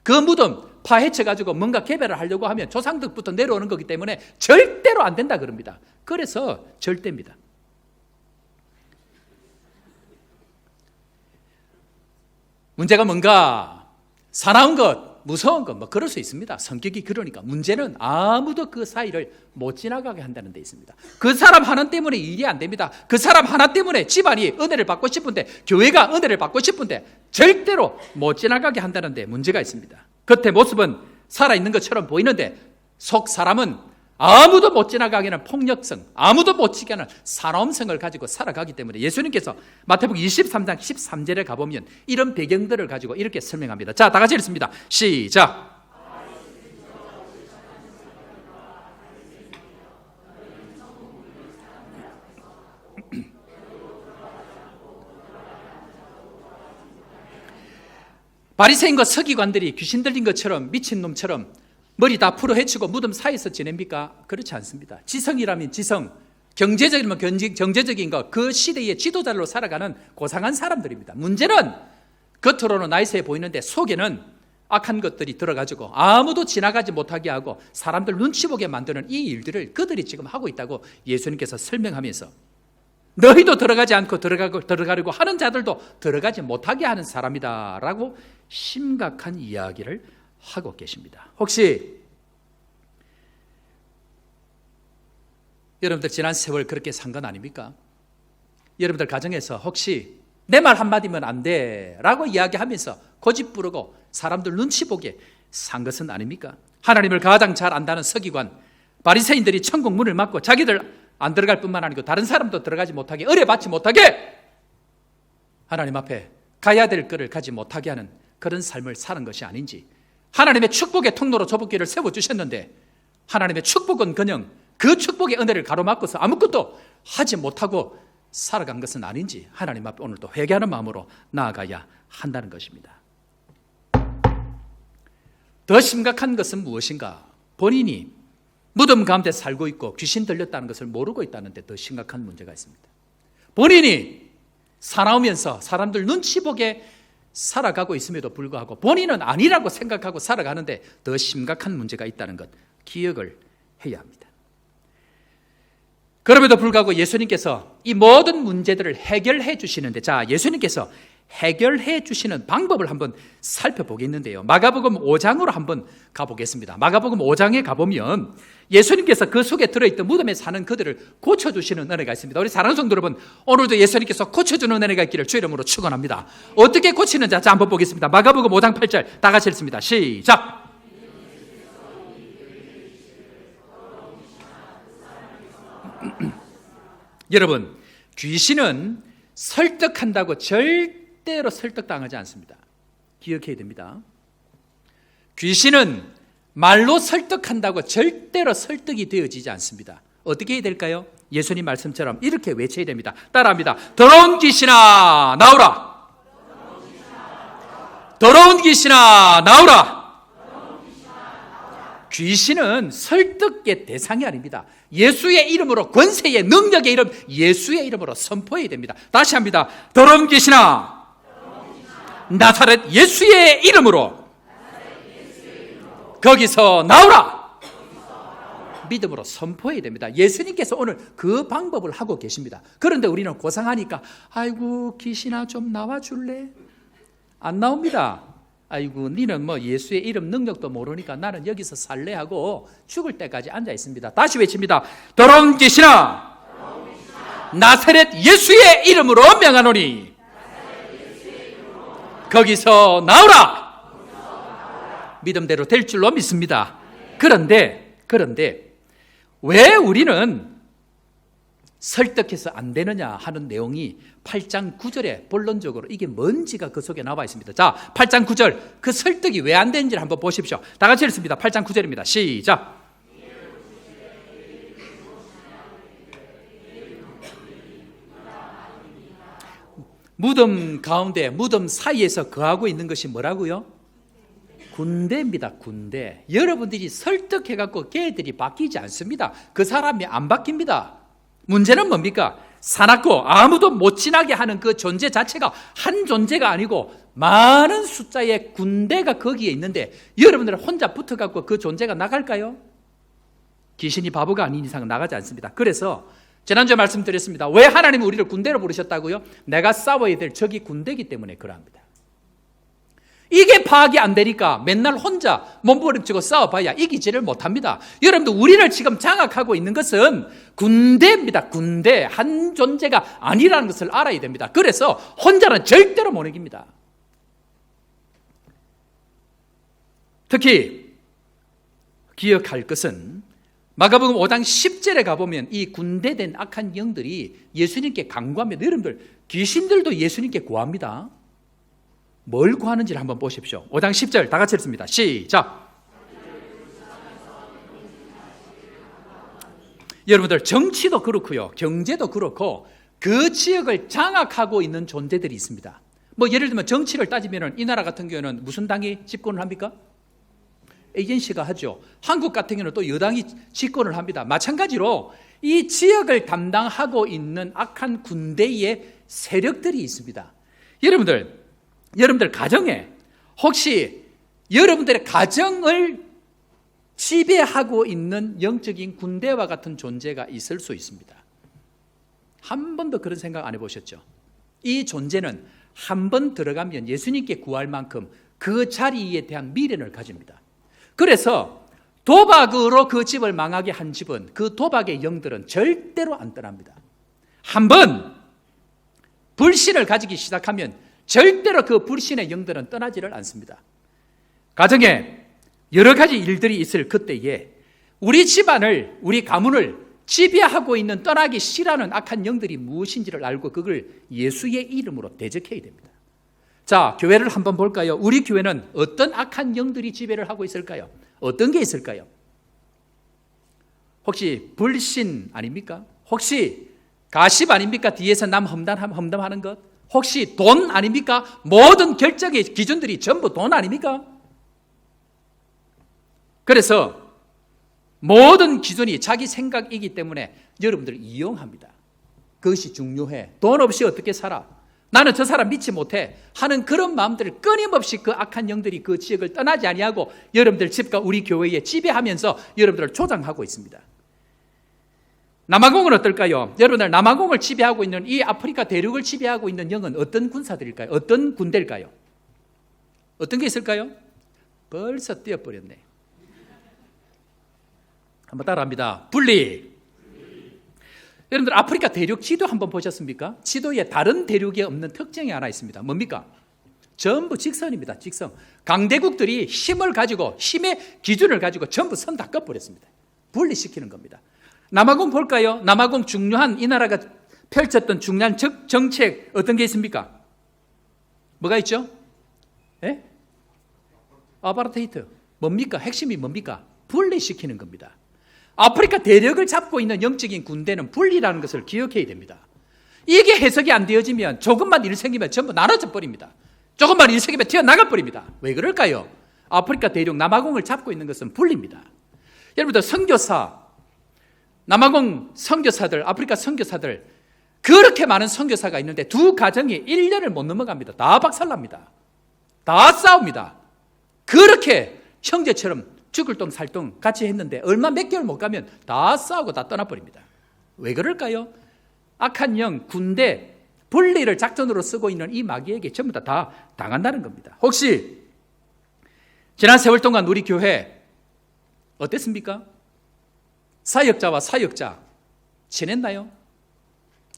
그 무덤 파헤쳐가지고 뭔가 개발을 하려고 하면 조상들부터 내려오는 거기 때문에 절대로 안 된다 그럽니다. 그래서 절대입니다. 문제가 뭔가 사나운 것, 무서운 것, 뭐 그럴 수 있습니다. 성격이 그러니까. 문제는 아무도 그 사이를 못 지나가게 한다는 데 있습니다. 그 사람 하나 때문에 일이 안 됩니다. 그 사람 하나 때문에 집안이 은혜를 받고 싶은데, 교회가 은혜를 받고 싶은데 절대로 못 지나가게 한다는 데 문제가 있습니다. 겉에 모습은 살아있는 것처럼 보이는데 속 사람은 아무도 못 지나가게 하는 폭력성, 아무도 못 지게 하는 사나움성을 가지고 살아가기 때문에 예수님께서 마태복음 23장 13절에 가보면 이런 배경들을 가지고 이렇게 설명합니다. 자, 다 같이 읽습니다. 시작. 바리새인과 서기관들이 귀신 들린 것처럼 미친놈처럼 머리 다 풀어 헤치고 무덤 사이에서 지냅니까? 그렇지 않습니다. 지성이라면 지성, 경제적이면 경제적인 것, 그 시대의 지도자로 살아가는 고상한 사람들입니다. 문제는 겉으로는 나이스해 보이는데 속에는 악한 것들이 들어가지고 아무도 지나가지 못하게 하고 사람들 눈치 보게 만드는 이 일들을 그들이 지금 하고 있다고 예수님께서 설명하면서 너희도 들어가지 않고 들어가려고 하는 자들도 들어가지 못하게 하는 사람이다라고 심각한 이야기를 하고 계십니다. 혹시 여러분들 지난 세월 그렇게 산 건 아닙니까? 여러분들 가정에서 혹시 내 말 한마디면 안 돼 라고 이야기하면서 고집 부르고 사람들 눈치 보게 산 것은 아닙니까? 하나님을 가장 잘 안다는 서기관 바리새인들이 천국 문을 막고 자기들 안 들어갈 뿐만 아니고 다른 사람도 들어가지 못하게 의뢰받지 못하게 하나님 앞에 가야 될 것을 가지 못하게 하는 그런 삶을 사는 것이 아닌지, 하나님의 축복의 통로로 좁은 세워주셨는데 하나님의 축복은 그냥 그 축복의 은혜를 가로막고서 아무것도 하지 못하고 살아간 것은 아닌지 하나님 앞에 오늘도 회개하는 마음으로 나아가야 한다는 것입니다. 더 심각한 것은 무엇인가? 본인이 무덤 가운데 살고 있고 귀신 들렸다는 것을 모르고 있다는 데 더 심각한 문제가 있습니다. 본인이 사나우면서 사람들 눈치 보게 살아가고 있음에도 불구하고 본인은 아니라고 생각하고 살아가는데 더 심각한 문제가 있다는 것 기억을 해야 합니다. 그럼에도 불구하고 예수님께서 이 모든 문제들을 해결해 주시는데, 자, 예수님께서 해결해 주시는 방법을 한번 살펴보겠는데요. 마가복음 5장으로 한번 가보겠습니다. 마가복음 5장에 가보면 예수님께서 그 속에 들어있던 무덤에 사는 그들을 고쳐주시는 은혜가 있습니다. 우리 사랑하는 성도 여러분, 오늘도 예수님께서 고쳐주는 은혜가 있기를 주의 이름으로 축원합니다. 어떻게 고치는지 자, 한번 보겠습니다. 마가복음 5장 8절 다 같이 읽습니다. 시작. 여러분, 귀신은 설득한다고 절대로 설득당하지 않습니다. 기억해야 됩니다. 귀신은 말로 설득한다고 절대로 설득이 되어지지 않습니다. 어떻게 해야 될까요? 예수님 말씀처럼 이렇게 외쳐야 됩니다. 따라합니다. 더러운 귀신아 나오라. 더러운 귀신아 나오라. 귀신은 설득의 대상이 아닙니다. 예수의 이름으로, 권세의 능력의 이름 예수의 이름으로 선포해야 됩니다. 다시 합니다. 더러운 귀신아 나사렛 예수의 이름으로 거기서 나오라. 믿음으로 선포해야 됩니다. 예수님께서 오늘 그 방법을 하고 계십니다. 그런데 우리는 고상하니까 아이고 귀신아 좀 나와줄래? 안 나옵니다. 아이고 니는 뭐 예수의 이름 능력도 모르니까 나는 여기서 살래 하고 죽을 때까지 앉아 있습니다. 다시 외칩니다. 더러운 귀신아 나사렛 예수의 이름으로 명하노니 거기서 나오라. 믿음대로 될 줄로 믿습니다. 그런데 왜 우리는 설득해서 안 되느냐 하는 내용이 8장 9절에 본론적으로 이게 뭔지가 그 속에 나와 있습니다. 자, 8장 9절 그 설득이 왜 안 되는지를 한번 보십시오. 다 같이 읽습니다. 8장 9절입니다. 시작. 무덤 가운데, 무덤 사이에서 거하고 있는 것이 뭐라고요? 군대입니다. 군대. 여러분들이 설득해갖고 걔들이 바뀌지 않습니다. 그 사람이 안 바뀝니다. 문제는 뭡니까? 사납고 아무도 못 지나게 하는 그 존재 자체가 한 존재가 아니고 많은 숫자의 군대가 거기에 있는데 여러분들 혼자 붙어갖고 그 존재가 나갈까요? 귀신이 바보가 아닌 이상은 나가지 않습니다. 그래서 지난주에 말씀드렸습니다. 왜 하나님이 우리를 군대로 부르셨다고요? 내가 싸워야 될 적이 군대이기 때문에 그러합니다. 이게 파악이 안 되니까 맨날 혼자 몸부림치고 싸워봐야 이기지를 못합니다. 여러분들 우리를 지금 장악하고 있는 것은 군대입니다. 군대. 한 존재가 아니라는 것을 알아야 됩니다. 그래서 혼자는 절대로 못 이깁니다. 특히 기억할 것은 마가복음 5장 10절에 가보면 이 군대된 악한 영들이 예수님께 간구합니다. 여러분들 귀신들도 예수님께 구합니다. 뭘 구하는지를 한번 보십시오. 5장 10절 다 같이 읽습니다. 시작. 여러분들 정치도 그렇고요, 경제도 그렇고 그 지역을 장악하고 있는 존재들이 있습니다. 뭐 예를 들면 정치를 따지면 이 나라 같은 경우는 무슨 당이 집권을 합니까? 에이전시가 하죠. 한국 같은 경우는 또 여당이 집권을 합니다. 마찬가지로 이 지역을 담당하고 있는 악한 군대의 세력들이 있습니다. 여러분들 가정에 혹시 여러분들의 가정을 지배하고 있는 영적인 군대와 같은 존재가 있을 수 있습니다. 한 번도 그런 생각 안 해보셨죠? 이 존재는 한 번 들어가면 예수님께 구할 만큼 그 자리에 대한 미련을 가집니다. 그래서 도박으로 그 집을 망하게 한 집은 그 도박의 영들은 절대로 안 떠납니다. 한 번 불신을 가지기 시작하면 절대로 그 불신의 영들은 떠나지를 않습니다. 가정에 여러 가지 일들이 있을 그때에 우리 집안을, 우리 가문을 지배하고 있는 떠나기 싫어하는 악한 영들이 무엇인지를 알고 그걸 예수의 이름으로 대적해야 됩니다. 자, 교회를 한번 볼까요? 우리 교회는 어떤 악한 영들이 지배를 하고 있을까요? 어떤 게 있을까요? 혹시 불신 아닙니까? 혹시 가십 아닙니까? 뒤에서 남 험담하는 것? 혹시 돈 아닙니까? 모든 결정의 기준들이 전부 돈 아닙니까? 그래서 모든 기준이 자기 생각이기 때문에 여러분들을 이용합니다. 그것이 중요해. 돈 없이 어떻게 살아? 나는 저 사람 믿지 못해 하는 그런 마음들을 끊임없이 그 악한 영들이 그 지역을 떠나지 아니하고 여러분들 집과 우리 교회에 지배하면서 여러분들을 조장하고 있습니다. 남아공은 어떨까요? 여러분들 남아공을 지배하고 있는 이 아프리카 대륙을 지배하고 있는 영은 어떤 군사들일까요? 어떤 군대일까요? 어떤 게 있을까요? 벌써 뛰어버렸네. 한번 따라합니다. 분리. 여러분들 아프리카 대륙 지도 한번 보셨습니까? 지도에 다른 대륙에 없는 특징이 하나 있습니다. 뭡니까? 전부 직선입니다. 직선. 강대국들이 힘을 가지고 힘의 기준을 가지고 전부 선 다 꺼버렸습니다. 분리시키는 겁니다. 남아공 볼까요? 남아공 중요한 이 나라가 펼쳤던 중요한 정책 어떤 게 있습니까? 뭐가 있죠? 예? 아파르테이트. 뭡니까? 핵심이 뭡니까? 분리시키는 겁니다. 아프리카 대륙을 잡고 있는 영적인 군대는 분리라는 것을 기억해야 됩니다. 이게 해석이 안 되어지면 조금만 일 생기면 전부 나눠져 버립니다. 조금만 일 생기면 튀어나가 버립니다. 왜 그럴까요? 아프리카 대륙 남아공을 잡고 있는 것은 분리입니다. 여러분들 선교사, 남아공 선교사들, 아프리카 선교사들 그렇게 많은 선교사가 있는데 두 가정이 1년을 못 넘어갑니다. 다 박살납니다. 다 싸웁니다. 그렇게 형제처럼 죽을 똥 살 똥 같이 했는데 얼마 몇 개월 못 가면 다 싸우고 다 떠나버립니다. 왜 그럴까요? 악한 영, 군대, 분리를 작전으로 쓰고 있는 이 마귀에게 전부 다 당한다는 겁니다. 혹시 지난 세월 동안 우리 교회 어땠습니까? 사역자와 사역자 친했나요?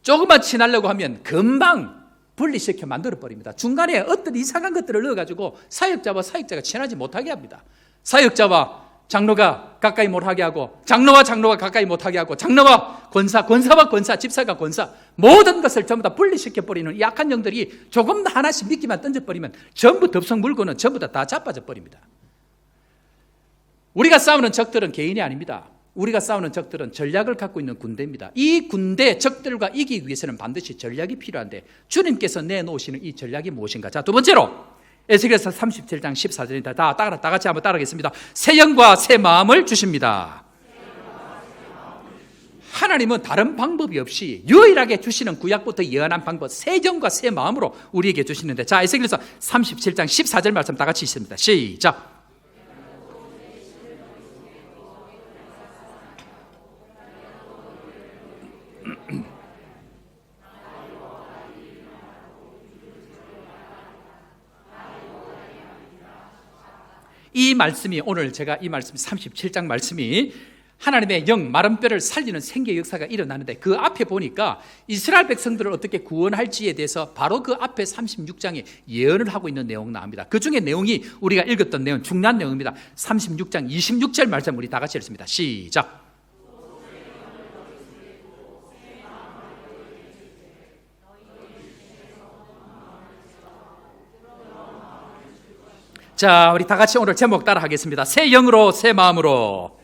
조금만 친하려고 하면 금방 분리시켜 만들어버립니다. 중간에 어떤 이상한 것들을 넣어가지고 사역자와 사역자가 친하지 못하게 합니다. 사역자와 장로가 가까이 못하게 하고 장로와 장로가 가까이 못하게 하고 장로와 권사, 권사와 권사, 집사가 권사 모든 것을 전부 다 분리시켜버리는 이 악한 영들이 조금 하나씩 미끼만 던져버리면 전부 덥석 물고는 전부 다 자빠져 버립니다. 우리가 싸우는 적들은 개인이 아닙니다. 우리가 싸우는 적들은 전략을 갖고 있는 군대입니다. 이 군대 적들과 이기기 위해서는 반드시 전략이 필요한데 주님께서 내놓으시는 이 전략이 무엇인가? 자, 두 번째로 에스겔서 37장 14절입니다. 다 같이 한번 따라하겠습니다. 새 영과 새 마음을 주십니다. 하나님은 다른 방법이 없이 유일하게 주시는 구약부터 예언한 방법 새 영과 새 마음으로 우리에게 주시는데 자, 에스겔서 37장 14절 말씀 다 같이 있습니다. 시작. 이 말씀이 오늘 제가 이 말씀 37장 말씀이 하나님의 영 마른 뼈를 살리는 생계 역사가 일어나는데 그 앞에 보니까 이스라엘 백성들을 어떻게 구원할지에 대해서 바로 그 앞에 36장에 예언을 하고 있는 내용 나옵니다. 그 중에 내용이 우리가 읽었던 내용 중요한 내용입니다. 36장 26절 말씀 우리 다 같이 읽습니다. 시작. 자, 우리 다 같이 오늘 제목 따라 하겠습니다. 새 영으로 새 마음으로.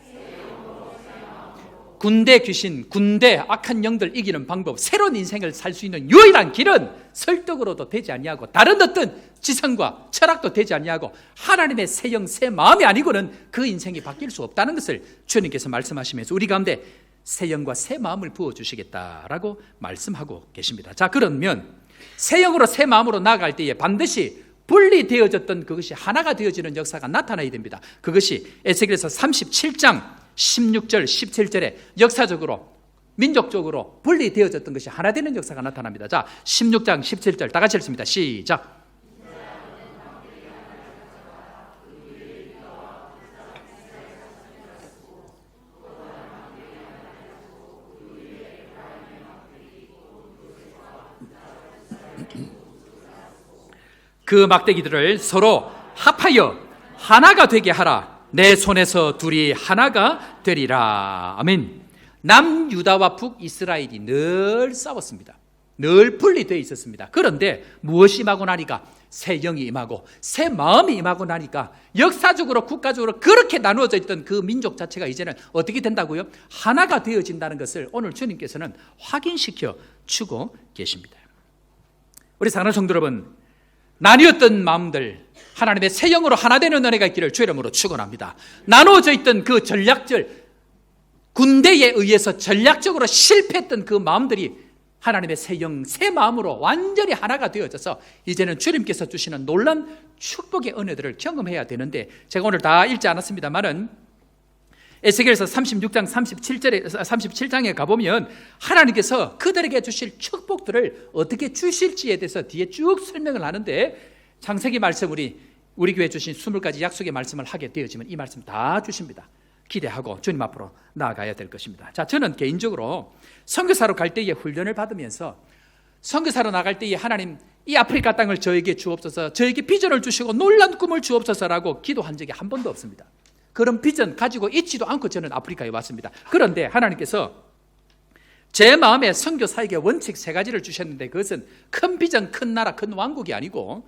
군대 귀신, 군대 악한 영들 이기는 방법, 새로운 인생을 살 수 있는 유일한 길은 설득으로도 되지 아니하고 다른 어떤 지성과 철학도 되지 아니하고 하나님의 새 영, 새 마음이 아니고는 그 인생이 바뀔 수 없다는 것을 주님께서 말씀하시면서 우리 가운데 새 영과 새 마음을 부어주시겠다라고 말씀하고 계십니다. 자, 그러면 새 영으로 새 마음으로 나아갈 때에 반드시 분리되어졌던 그것이 하나가 되어지는 역사가 나타나야 됩니다. 그것이 에스겔서 37장 16절 17절에 역사적으로 민족적으로 분리되어졌던 것이 하나 되는 역사가 나타납니다. 자, 16장 17절 다 같이 읽습니다. 시작. 그 막대기들을 서로 합하여 하나가 되게 하라. 내 손에서 둘이 하나가 되리라. 아멘. 남유다와 북이스라엘이 늘 싸웠습니다. 늘 분리되어 있었습니다. 그런데 무엇이 임하고 나니까 새 영이 임하고 새 마음이 임하고 나니까 역사적으로 국가적으로 그렇게 나누어져 있던 그 민족 자체가 이제는 어떻게 된다고요? 하나가 되어진다는 것을 오늘 주님께서는 확인시켜 주고 계십니다. 우리 사랑하는 성도 여러분, 나뉘었던 마음들 하나님의 새 영으로 하나 되는 은혜가 있기를 주 이름으로 축원합니다. 나누어져 있던 그 전략적 군대에 의해서 전략적으로 실패했던 그 마음들이 하나님의 새 영, 새 마음으로 완전히 하나가 되어져서 이제는 주님께서 주시는 놀라운 축복의 은혜들을 경험해야 되는데, 제가 오늘 다 읽지 않았습니다만은 에스겔서 36장 37장에 가보면 하나님께서 그들에게 주실 축복들을 어떻게 주실지에 대해서 뒤에 쭉 설명을 하는데, 창세기 말씀 우리 교회 주신 20가지 약속의 말씀을 하게 되어지면 이 말씀 다 주십니다. 기대하고 주님 앞으로 나아가야 될 것입니다. 자, 저는 개인적으로 선교사로 갈 때에 훈련을 받으면서 선교사로 나갈 때에 하나님 이 아프리카 땅을 저에게 주옵소서, 저에게 비전을 주시고 놀라운 꿈을 주옵소서라고 기도한 적이 한 번도 없습니다. 그런 비전 가지고 있지도 않고 저는 아프리카에 왔습니다. 그런데 하나님께서 제 마음에 선교 사역의 원칙 3가지를 주셨는데, 그것은 큰 비전, 큰 나라, 큰 왕국이 아니고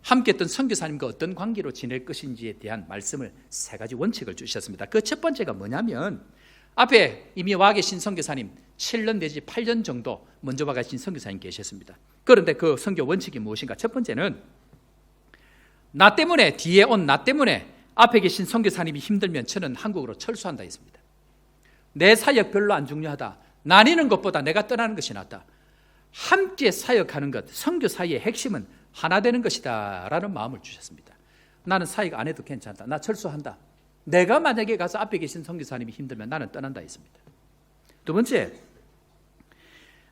함께 했던 선교사님과 어떤 관계로 지낼 것인지에 대한 말씀을 3가지 원칙을 주셨습니다. 그 첫 번째가 뭐냐면, 앞에 이미 와 계신 선교사님 7년 내지 8년 정도 먼저 와 계신 선교사님 계셨습니다. 그런데 그 선교 원칙이 무엇인가? 첫 번째는 나 때문에, 뒤에 온 나 때문에 앞에 계신 선교사님이 힘들면 저는 한국으로 철수한다 했습니다. 내 사역 별로 안 중요하다, 나뉘는 것보다 내가 떠나는 것이 낫다, 함께 사역하는 것, 선교 사역의 핵심은 하나 되는 것이다 라는 마음을 주셨습니다. 나는 사역 안 해도 괜찮다, 나 철수한다. 내가 만약에 가서 앞에 계신 선교사님이 힘들면 나는 떠난다 했습니다. 두 번째,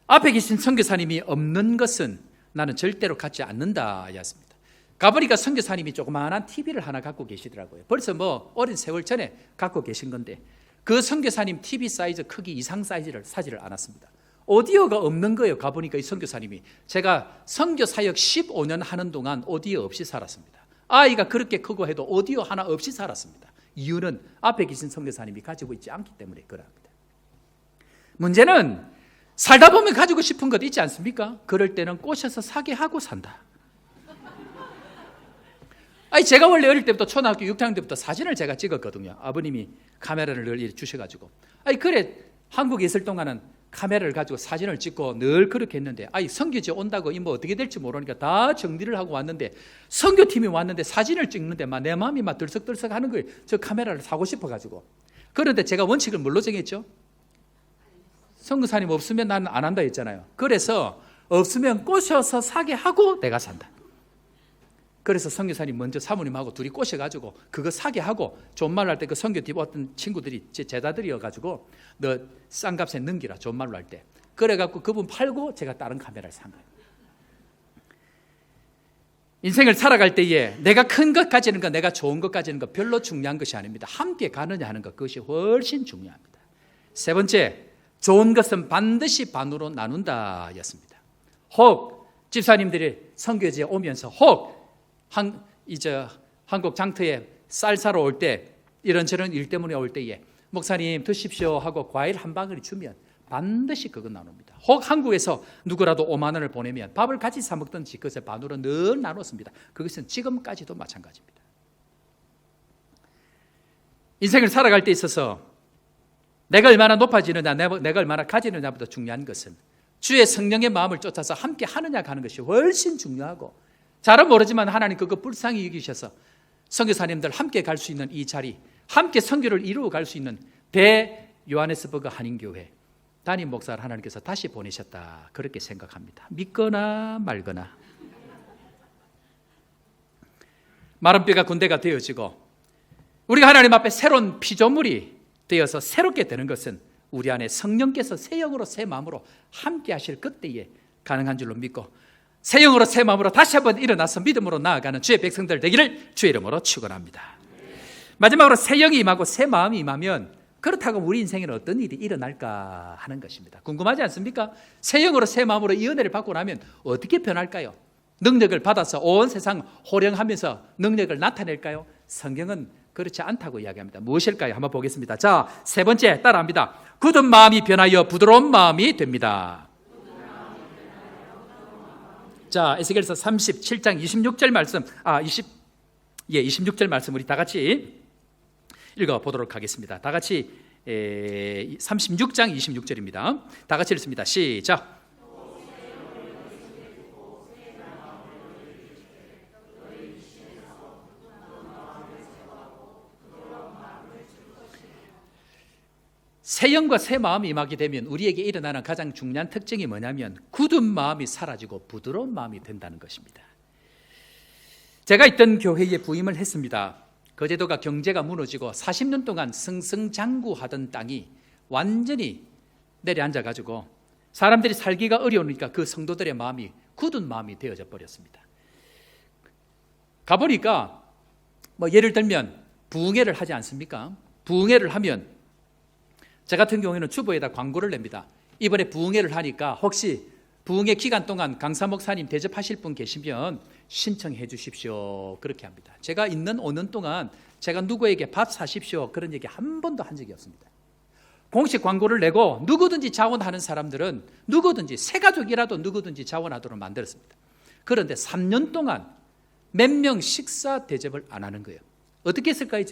앞에 계신 선교사님이 없는 것은 나는 절대로 갖지 않는다 였습니다. 가보니까 선교사님이 조그마한 TV를 하나 갖고 계시더라고요. 벌써 어린 세월 전에 갖고 계신 건데, 그 선교사님 TV 사이즈 크기 이상 사이즈를 사지를 않았습니다. 오디오가 없는 거예요. 가보니까 이 선교사님이, 제가 선교 사역 15년 하는 동안 오디오 없이 살았습니다. 아이가 그렇게 크고 해도 오디오 하나 없이 살았습니다. 이유는 앞에 계신 선교사님이 가지고 있지 않기 때문에 그럽니다. 문제는 살다 보면 가지고 싶은 것 있지 않습니까? 그럴 때는 꼬셔서 사게 하고 산다. 제가 원래 어릴 때부터 초등학교 6학년 때부터 사진을 제가 찍었거든요. 아버님이 카메라를 늘 주셔가지고. 그래 한국에 있을 동안은 카메라를 가지고 사진을 찍고 늘 그렇게 했는데, 선교지 온다고 어떻게 될지 모르니까 다 정리를 하고 왔는데, 선교팀이 왔는데 사진을 찍는데 내 마음이 들썩들썩 하는 거예요. 저 카메라를 사고 싶어가지고. 그런데 제가 원칙을 뭘로 정했죠? 선교사님 없으면 나는 안 한다 했잖아요. 그래서 없으면 꼬셔서 사게 하고 내가 산다. 그래서 선교사님 먼저 사모님하고 둘이 꼬셔가지고 그거 사게 하고, 좋은 말로 할 때 그 선교팀 어떤 친구들이 제 제자들이어가지고 너 싼 값에 넘기라, 좋은 말로 할 때. 그래갖고 그분 팔고 제가 다른 카메라를 산 거예요. 인생을 살아갈 때에 내가 큰 것 가지는 것, 내가 좋은 것 가지는 것 별로 중요한 것이 아닙니다. 함께 가느냐 하는 것, 그것이 훨씬 중요합니다. 세 번째, 좋은 것은 반드시 반으로 나눈다 였습니다. 혹 집사님들이 선교지에 오면서 혹 한국 장터에 쌀 사러 올 때, 이런저런 일 때문에 올 때에 목사님 드십시오 하고 과일 한 방울이 주면 반드시 그거 나눕니다. 혹 한국에서 누구라도 5만 원을 보내면 밥을 같이 사 먹든지 그것을 반으로 늘 나눴습니다. 그것은 지금까지도 마찬가지입니다. 인생을 살아갈 때 있어서 내가 얼마나 높아지느냐, 내가 얼마나 가지느냐보다 중요한 것은 주의 성령의 마음을 쫓아서 함께 하느냐 가는 것이 훨씬 중요하고, 잘은 모르지만 하나님 그거 불쌍히 여기셔서 선교사님들 함께 갈 수 있는 이 자리, 함께 선교를 이루어 갈 수 있는 요하네스버그 한인교회 담임 목사를 하나님께서 다시 보내셨다, 그렇게 생각합니다. 믿거나 말거나. 마른 뼈가 군대가 되어지고 우리가 하나님 앞에 새로운 피조물이 되어서 새롭게 되는 것은 우리 안에 성령께서 새 영으로 새 마음으로 함께 하실 그때에 가능한 줄로 믿고, 새 영으로 새 마음으로 다시 한번 일어나서 믿음으로 나아가는 주의 백성들 되기를 주의 이름으로 축원합니다. 마지막으로 새 영이 임하고 새 마음이 임하면 그렇다고 우리 인생에는 어떤 일이 일어날까 하는 것입니다. 궁금하지 않습니까? 새 영으로 새 마음으로 이 은혜를 받고 나면 어떻게 변할까요? 능력을 받아서 온 세상 호령하면서 능력을 나타낼까요? 성경은 그렇지 않다고 이야기합니다. 무엇일까요? 한번 보겠습니다. 자, 세 번째 따라합니다. 굳은 마음이 변하여 부드러운 마음이 됩니다. 자, 에스겔서 37장 26절 말씀, 26절 말씀 우리 다 같이 읽어보도록 하겠습니다. 다 같이 36장 26절입니다. 다 같이 읽습니다. 시작. 새 영과 새 마음이 임하게 되면 우리에게 일어나는 가장 중요한 특징이 뭐냐면 굳은 마음이 사라지고 부드러운 마음이 된다는 것입니다. 제가 있던 교회에 부임을 했습니다. 거제도가 경제가 무너지고 40년 동안 승승장구하던 땅이 완전히 내려앉아가지고 사람들이 살기가 어려우니까 그 성도들의 마음이 굳은 마음이 되어져 버렸습니다. 가보니까 예를 들면 부흥회를 하지 않습니까? 부흥회를 하면 저 같은 경우에는 주보에다 광고를 냅니다. 이번에 부흥회를 하니까 혹시 부흥회 기간 동안 강사 목사님 대접하실 분 계시면 신청해 주십시오. 그렇게 합니다. 제가 있는 5년 동안 제가 누구에게 밥 사십시오 그런 얘기 한 번도 한 적이 없습니다. 공식 광고를 내고 누구든지 자원하는 사람들은 누구든지 새 가족이라도 누구든지 자원하도록 만들었습니다. 그런데 3년 동안 몇 명 식사 대접을 안 하는 거예요. 어떻게 했을까요?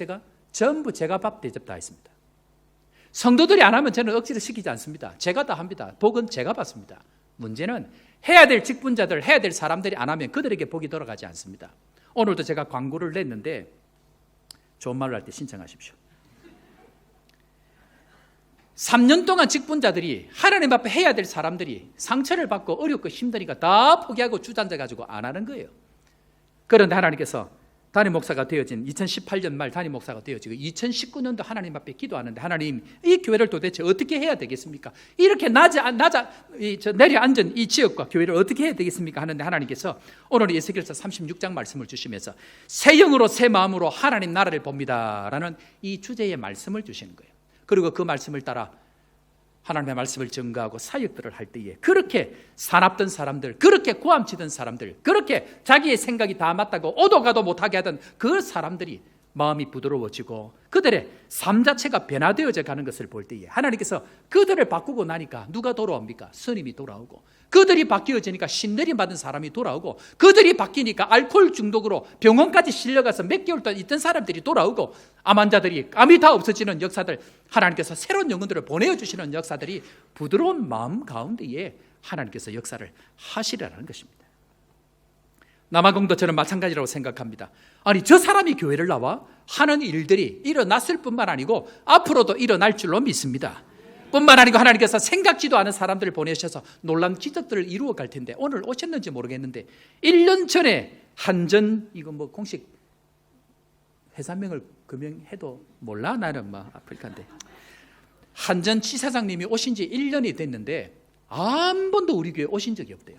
전부 제가 밥 대접 다 했습니다. 성도들이 안 하면 저는 억지로 시키지 않습니다. 제가 다 합니다. 복은 제가 받습니다. 문제는 해야 될 직분자들, 해야 될 사람들이 안 하면 그들에게 복이 돌아가지 않습니다. 오늘도 제가 광고를 냈는데 좋은 말로 할 때 신청하십시오. 3년 동안 직분자들이 하나님 앞에 해야 될 사람들이 상처를 받고 어렵고 힘드니까 다 포기하고 주저앉아가지고 안 하는 거예요. 그런데 하나님께서 담임 목사가 되어진 2018년 말 담임 목사가 되어지고 2019년도 하나님 앞에 기도하는데 하나님 이 교회를 도대체 어떻게 해야 되겠습니까? 이렇게 내려앉은 이 지역과 교회를 어떻게 해야 되겠습니까? 하는데 하나님께서 오늘 에스겔서 36장 말씀을 주시면서 새 영으로 새 마음으로 하나님 나라를 봅니다 라는 이 주제의 말씀을 주시는 거예요. 그리고 그 말씀을 따라 하나님의 말씀을 증거하고 사역들을 할 때에 그렇게 사납던 사람들, 그렇게 고함치던 사람들, 그렇게 자기의 생각이 다 맞다고 오도 가도 못하게 하던 그 사람들이 마음이 부드러워지고 그들의 삶 자체가 변화되어져 가는 것을 볼 때에 하나님께서 그들을 바꾸고 나니까 누가 돌아옵니까? 스님이 돌아오고, 그들이 바뀌어지니까 신내림 받은 사람이 돌아오고, 그들이 바뀌니까 알코올 중독으로 병원까지 실려가서 몇 개월 동안 있던 사람들이 돌아오고, 암 환자들이 암이 다 없어지는 역사들, 하나님께서 새로운 영혼들을 보내주시는 역사들이 부드러운 마음 가운데에 하나님께서 역사를 하시라는 것입니다. 남아공도 저는 마찬가지라고 생각합니다. 아니, 저 사람이 교회를 나와 하는 일들이 일어났을 뿐만 아니고 앞으로도 일어날 줄로 믿습니다. 뿐만 아니고 하나님께서 생각지도 않은 사람들을 보내셔서 놀라운 기적들을 이루어 갈 텐데, 오늘 오셨는지 모르겠는데 1년 전에 한전, 이거 공식 회사명을 금명해도 몰라, 나는 아프리카인데, 한전 지사장님이 오신 지 1년이 됐는데 한 번도 우리 교회에 오신 적이 없대요.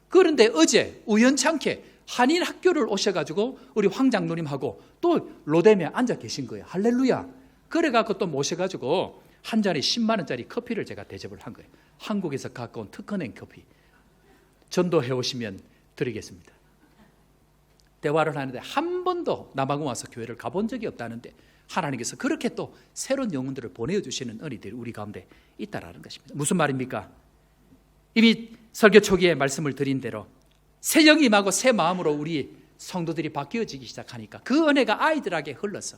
그런데 어제 우연찮게 한인 학교를 오셔가지고 우리 황 장로님하고 또 로뎀에 앉아 계신 거예요. 할렐루야. 그래갖고 또 모셔가지고 한 잔에 10만 원짜리 커피를 제가 대접을 한 거예요. 한국에서 갖고 온 특허낸 커피. 전도해 오시면 드리겠습니다. 대화를 하는데 한 번도 남아공 와서 교회를 가본 적이 없다는데 하나님께서 그렇게 또 새로운 영혼들을 보내주시는 은혜들이 우리 가운데 있다라는 것입니다. 무슨 말입니까? 이미 설교 초기에 말씀을 드린 대로 새 영이 임하고 새 마음으로 우리 성도들이 바뀌어지기 시작하니까 그 은혜가 아이들에게 흘러서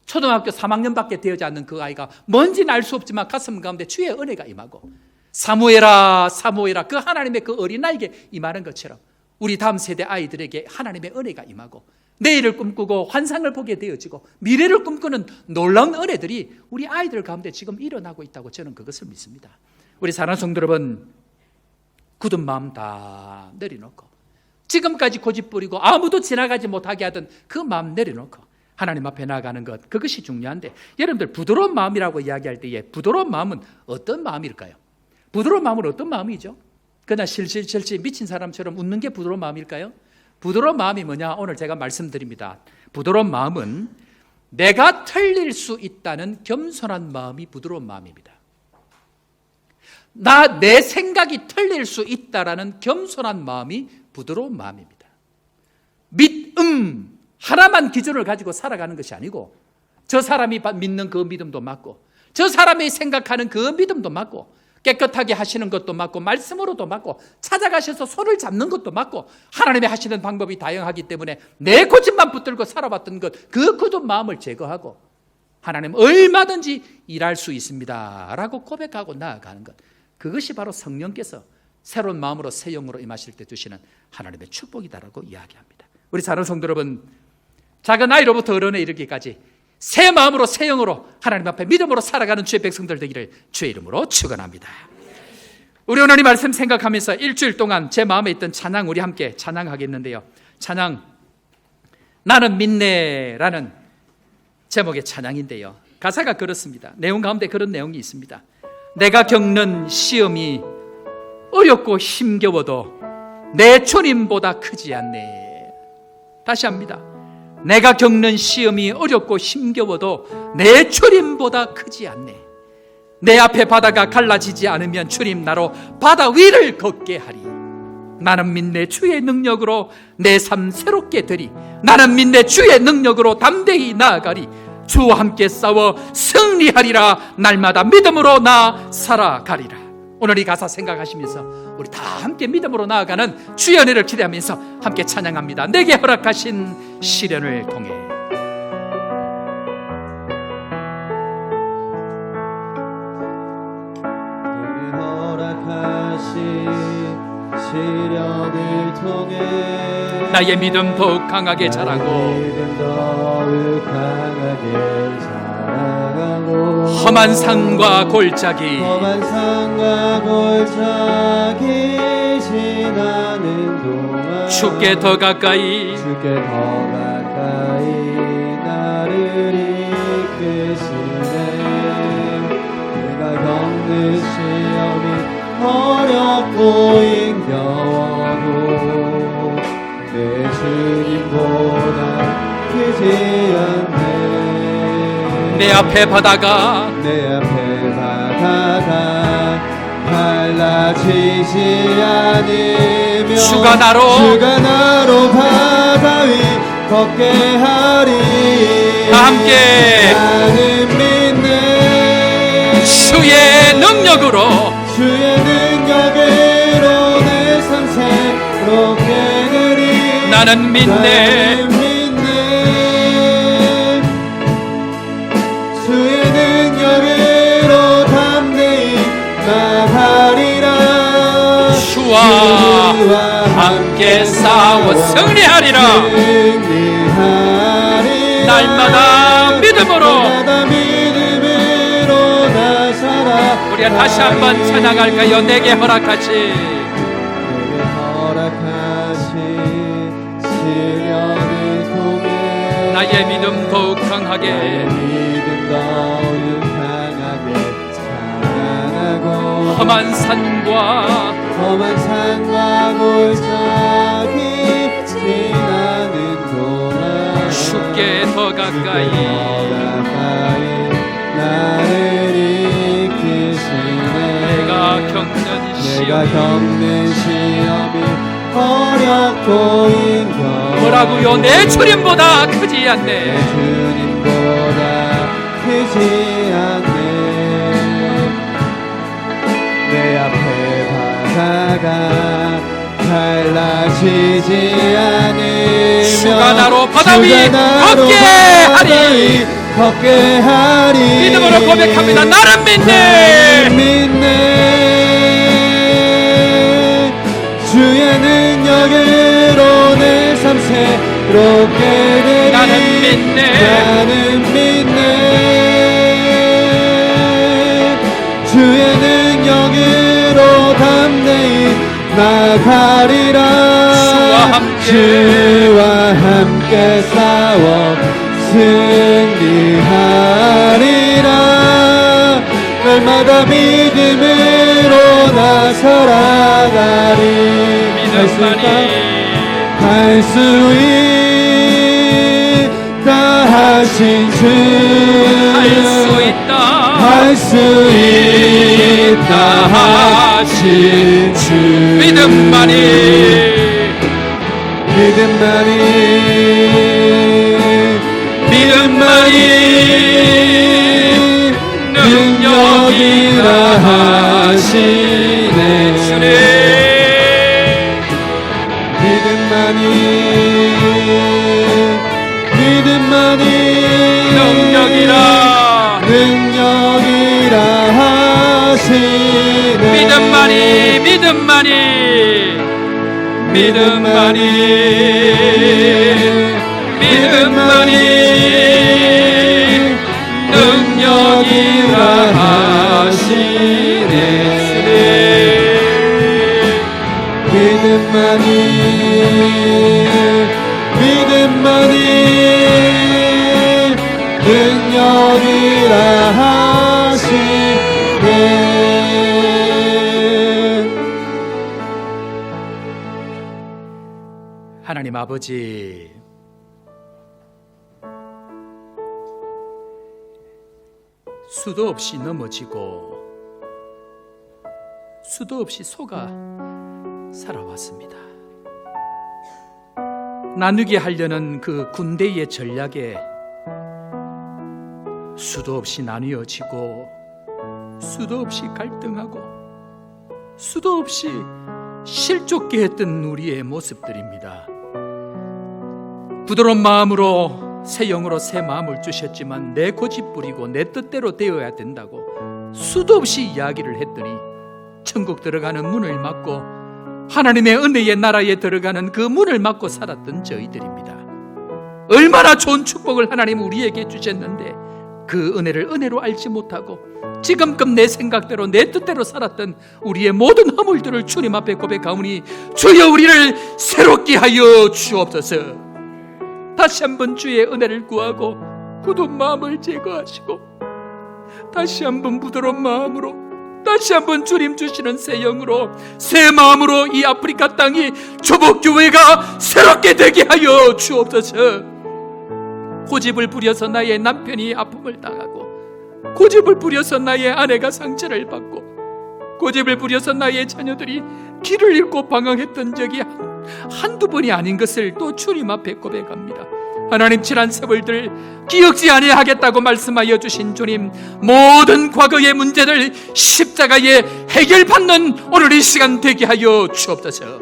초등학교 3학년밖에 되어지 않는 그 아이가 뭔지는 알 수 없지만 가슴 가운데 주의 은혜가 임하고, 사무엘아 사무엘아, 그 하나님의 그 어린아이에게 임하는 것처럼 우리 다음 세대 아이들에게 하나님의 은혜가 임하고 내일을 꿈꾸고 환상을 보게 되어지고 미래를 꿈꾸는 놀라운 은혜들이 우리 아이들 가운데 지금 일어나고 있다고 저는 그것을 믿습니다. 우리 사랑하는 성도 여러분, 굳은 마음 다 내려놓고 지금까지 고집부리고 아무도 지나가지 못하게 하던 그 마음 내려놓고 하나님 앞에 나아가는 것, 그것이 중요한데, 여러분들 부드러운 마음이라고 이야기할 때에 부드러운 마음은 어떤 마음일까요? 부드러운 마음은 어떤 마음이죠? 그냥 실실실실 미친 사람처럼 웃는 게 부드러운 마음일까요? 부드러운 마음이 뭐냐? 오늘 제가 말씀드립니다. 부드러운 마음은 내가 틀릴 수 있다는 겸손한 마음이 부드러운 마음입니다. 내 생각이 틀릴 수 있다라는 겸손한 마음이 부드러운 마음입니다. 믿음 하나만 기준을 가지고 살아가는 것이 아니고, 저 사람이 믿는 그 믿음도 맞고, 저 사람이 생각하는 그 믿음도 맞고, 깨끗하게 하시는 것도 맞고 말씀으로도 맞고 찾아가셔서 손을 잡는 것도 맞고 하나님이 하시는 방법이 다양하기 때문에 내 고집만 붙들고 살아왔던 그 굳은 마음을 제거하고 하나님 얼마든지 일할 수 있습니다 라고 고백하고 나아가는 것, 그것이 바로 성령께서 새로운 마음으로 새 영으로 임하실 때 주시는 하나님의 축복이다라고 이야기합니다. 우리 사랑하는 성도 여러분, 작은 아이로부터 어른에 이르기까지 새 마음으로 새 영으로 하나님 앞에 믿음으로 살아가는 주의 백성들 되기를 주의 이름으로 축원합니다. 우리 오늘 이 말씀 생각하면서 일주일 동안 제 마음에 있던 찬양 우리 함께 찬양하겠는데요. 찬양 나는 믿네라는 제목의 찬양인데요. 가사가 그렇습니다. 내용 가운데 그런 내용이 있습니다. 내가 겪는 시험이 어렵고 힘겨워도 내 주님보다 크지 않네. 다시 합니다. 내가 겪는 시험이 어렵고 힘겨워도 내 주님보다 크지 않네. 내 앞에 바다가 갈라지지 않으면 주님 나로 바다 위를 걷게 하리. 나는 믿네 주의 능력으로 내 삶 새롭게 되리. 나는 믿네 주의 능력으로 담대히 나아가리. 주와 함께 싸워 승리하리라. 날마다 믿음으로 나 살아가리라. 오늘 이 가사 생각하시면서 우리 다 함께 믿음으로 나아가는 주의 은혜를 기대하면서 함께 찬양합니다. 내게 허락하신 시련을 통해. 내게 허락하신 시련을 통해 나의 믿음 더욱 강하게 자라고 믿음 더욱 강하게 자라고 험한 산과 골짜기 험한 산과 골짜기 지나는 동안 주께 더 가까이 주께 더 가까이 나를 이끄시네. 내가 겪는 시험이 어렵고 힘겨워도 내 주님보다 크지 않네. 내 앞에 바다가 갈라지지 않으며 주가 나로 바다 위 걷게 하리. 다 함께 나는 믿네 주의 능력으로 내 삶 새롭게 되리. 나는 믿네 주의 능력으로 담대히 나가리라. 주와 함께 싸워 승리하리라. 날마다 믿음으로 나 살아. 우리가 다시 한번 찬양할까요? 내게 허락하신 시련을 통해 나의 믿음 더욱 강하게 믿음 더욱 강하게 자라나고 험한 산과 골짜기 지나는 동안 주께 더 가까이 나를 이끄시네. 내가 겪는 시험이 어렵고 힘겨워 뭐라고요? 내 주님보다 크지 않네. 주님보다 크지 않네. 내 앞에 바다가 갈라지지 않으며 주가 나로 바다 위 걷게 하리. 믿음으로 고백합니다. 나는 믿네. 주의 능력으로 내 삶 새롭게 되리. 나는 믿네. 주의 능력으로 담대히 나가리라. 주와 함께 싸워 승리하리라. 날마다 믿음으로 나 살아가리. 할 수 있다 하신 주, 할 수 있다 하신 주. 믿음만이 능력이라 하신 믿음만이 능력이라 하시네. 믿음만이 능력이라 하시네. 믿음만이 능력이라 하시네. 하나님 아버지, 수도 없이 넘어지고 수도 없이 속아 살아왔습니다. 나누게 하려는 그 군대의 전략에 수도 없이 나뉘어지고 수도 없이 갈등하고 수도 없이 실족게 했던 우리의 모습들입니다. 부드러운 마음으로 새 영으로 새 마음을 주셨지만 내 고집 부리고 내 뜻대로 되어야 된다고 수도 없이 이야기를 했더니 천국 들어가는 문을 막고 하나님의 은혜의 나라에 들어가는 그 문을 막고 살았던 저희들입니다. 얼마나 좋은 축복을 하나님 우리에게 주셨는데 그 은혜를 은혜로 알지 못하고 지금껏 내 생각대로 내 뜻대로 살았던 우리의 모든 허물들을 주님 앞에 고백하오니 주여 우리를 새롭게 하여 주옵소서. 다시 한번 주의 은혜를 구하고 굳은 마음을 제거하시고 다시 한번 부드러운 마음으로 다시 한번 주님 주시는 새 영으로 새 마음으로 이 아프리카 땅이 조복교회가 새롭게 되게 하여 주옵소서. 고집을 부려서 나의 남편이 아픔을 당하고 고집을 부려서 나의 아내가 상처를 받고 고집을 부려서 나의 자녀들이 길을 잃고 방황했던 적이 한두 번이 아닌 것을 또 주님 앞에 고백합니다. 하나님, 지난 세월들 기억지 아니하겠다고 말씀하여 주신 주님, 모든 과거의 문제를 십자가에 해결받는 오늘 이 시간 되게 하여 주옵소서.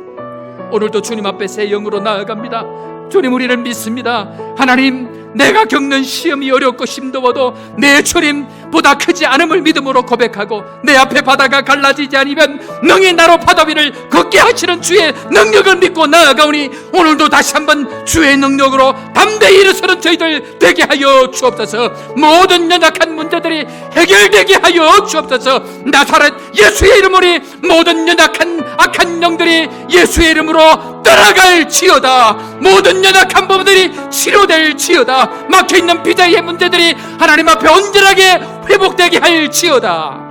오늘도 주님 앞에 새 영으로 나아갑니다. 주님, 우리를 믿습니다. 하나님, 내가 겪는 시험이 어렵고 힘겨워도 내 주님보다 크지 않음을 믿음으로 고백하고 내 앞에 바다가 갈라지지 않으면 능히 나로 바다 위를 걷게 하시는 주의 능력을 믿고 나아가오니 오늘도 다시 한번 주의 능력으로 담대히 일어서는 저희들 되게 하여 주옵소서. 모든 연약한 문제들이 해결되게 하여 주옵소서. 나사렛 예수의 이름으로 모든 연약한 악한 영들이 예수의 이름으로 떠나갈지어다. 모든 연약한 부분들이 치료될지어다. 막혀있는 비자의 문제들이 하나님 앞에 온전하게 회복되게 할지어다.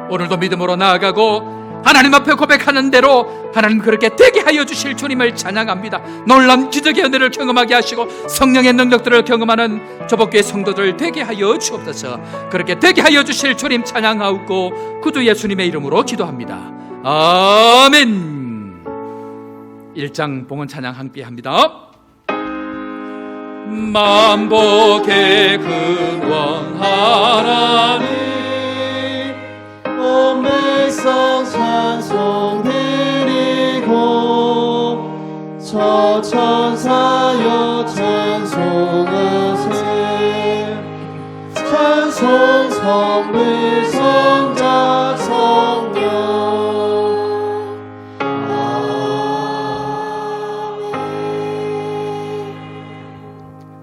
오늘도 믿음으로 나아가고 하나님 앞에 고백하는 대로 하나님 그렇게 되게 하여 주실 주님을 찬양합니다. 놀라운 기적의 은혜를 경험하게 하시고 성령의 능력들을 경험하는 조복교회 성도들 되게 하여 주옵소서. 그렇게 되게 하여 주실 주님 찬양하옵고 구주 예수님의 이름으로 기도합니다. 아멘. 1장 봉헌 찬양 함께 합니다. 만복의 근원 하나님, 온 백성 찬송 드리고 저 천사여 찬송하세. 찬송 성부 성자 성령.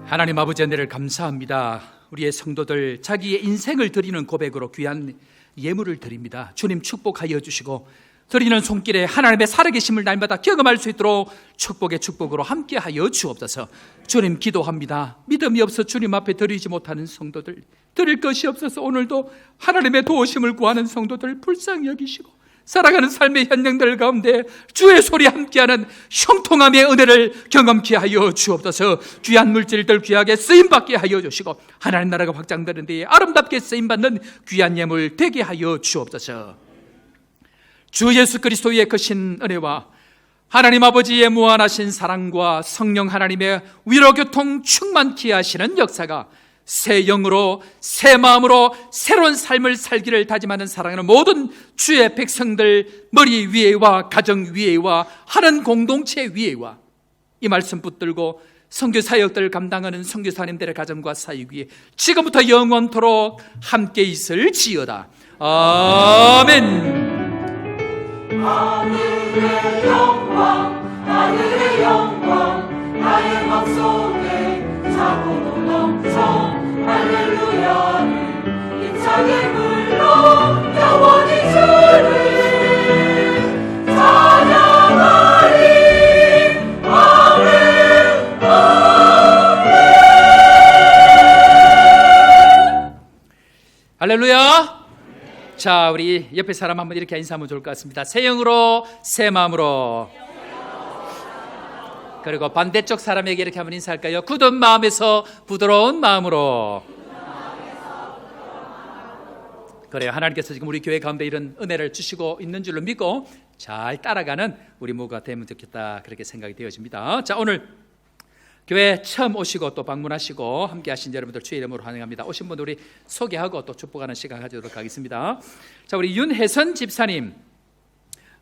하나님 아버지 은혜를 감사합니다. 우리의 성도들 자기의 인생을 드리는 고백으로 귀한 예물을 드립니다. 주님 축복하여 주시고 드리는 손길에 하나님의 살아계심을 날마다 경험할 수 있도록 축복의 축복으로 함께하여 주옵소서. 주님 기도합니다. 믿음이 없어 주님 앞에 드리지 못하는 성도들, 드릴 것이 없어서 오늘도 하나님의 도우심을 구하는 성도들 불쌍히 여기시고 살아가는 삶의 현장들 가운데 주의 소리 함께하는 형통함의 은혜를 경험케 하여 주옵소서. 귀한 물질들 귀하게 쓰임받게 하여 주시고 하나님 나라가 확장되는 데에 아름답게 쓰임받는 귀한 예물 되게 하여 주옵소서. 주 예수 그리스도의 크신 은혜와 하나님 아버지의 무한하신 사랑과 성령 하나님의 위로교통 충만케 하시는 역사가 새 영으로 새 마음으로 새로운 삶을 살기를 다짐하는 사랑하는 모든 주의 백성들 머리 위에와 가정 위에와 하는 공동체 위에와 이 말씀 붙들고 선교 사역들을 감당하는 선교사님들의 가정과 사역 위에 지금부터 영원토록 함께 있을지어다. 아멘. 하늘의 영광, 하늘의 영광, 나의 맘속에 차고 넘쳐 할렐루야를 힘차게 불러 영원히 주를 찬양하리. 아멘, 아멘. 할렐루야. 자, 우리 옆에 사람 한번 이렇게 인사하면 좋을 것 같습니다. 새 영으로, 새 마음으로. 그리고 반대쪽 사람에게 이렇게 한번 인사할까요? 굳은 마음에서 부드러운 마음으로. 그래요. 하나님께서 지금 우리 교회 가운데 이런 은혜를 주시고 있는 줄로 믿고 잘 따라가는 우리 모두가 되면 좋겠다, 그렇게 생각이 되어집니다. 자, 오늘 교회 처음 오시고 또 방문하시고 함께 하신 여러분들 주의 이름으로 환영합니다. 오신 분들 우리 소개하고 또 축복하는 시간 가지도록 하겠습니다. 자, 우리 윤혜선 집사님,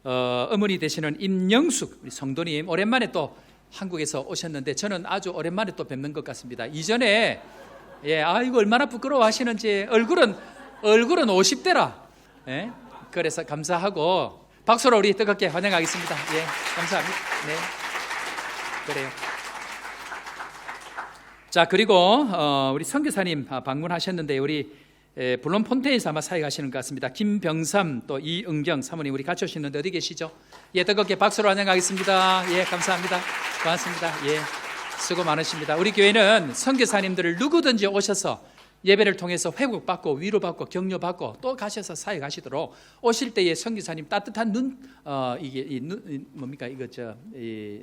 어머니 되시는 임영숙 우리 성도님, 오랜만에 또 한국에서 오셨는데 저는 아주 오랜만에 또 뵙는 것 같습니다. 이전에 아이고 얼마나 부끄러워하시는지, 얼굴은 50대라. 그래서 감사하고 박수로 우리 뜨겁게 환영하겠습니다. 감사합니다. 네, 그래요. 자, 그리고 우리 선교사님 방문하셨는데 우리 블룸폰테인에서 아마 사역하시는 것 같습니다. 김병삼 또 이은경 사모님 우리 같이 오시는데 어디 계시죠? 뜨겁게 박수로 환영하겠습니다. 감사합니다. 고맙습니다. 수고 많으십니다. 우리 교회는 선교사님들을 누구든지 오셔서 예배를 통해서 회복받고 위로받고 격려받고 또 가셔서 사역하시도록 오실 때에 선교사님 따뜻한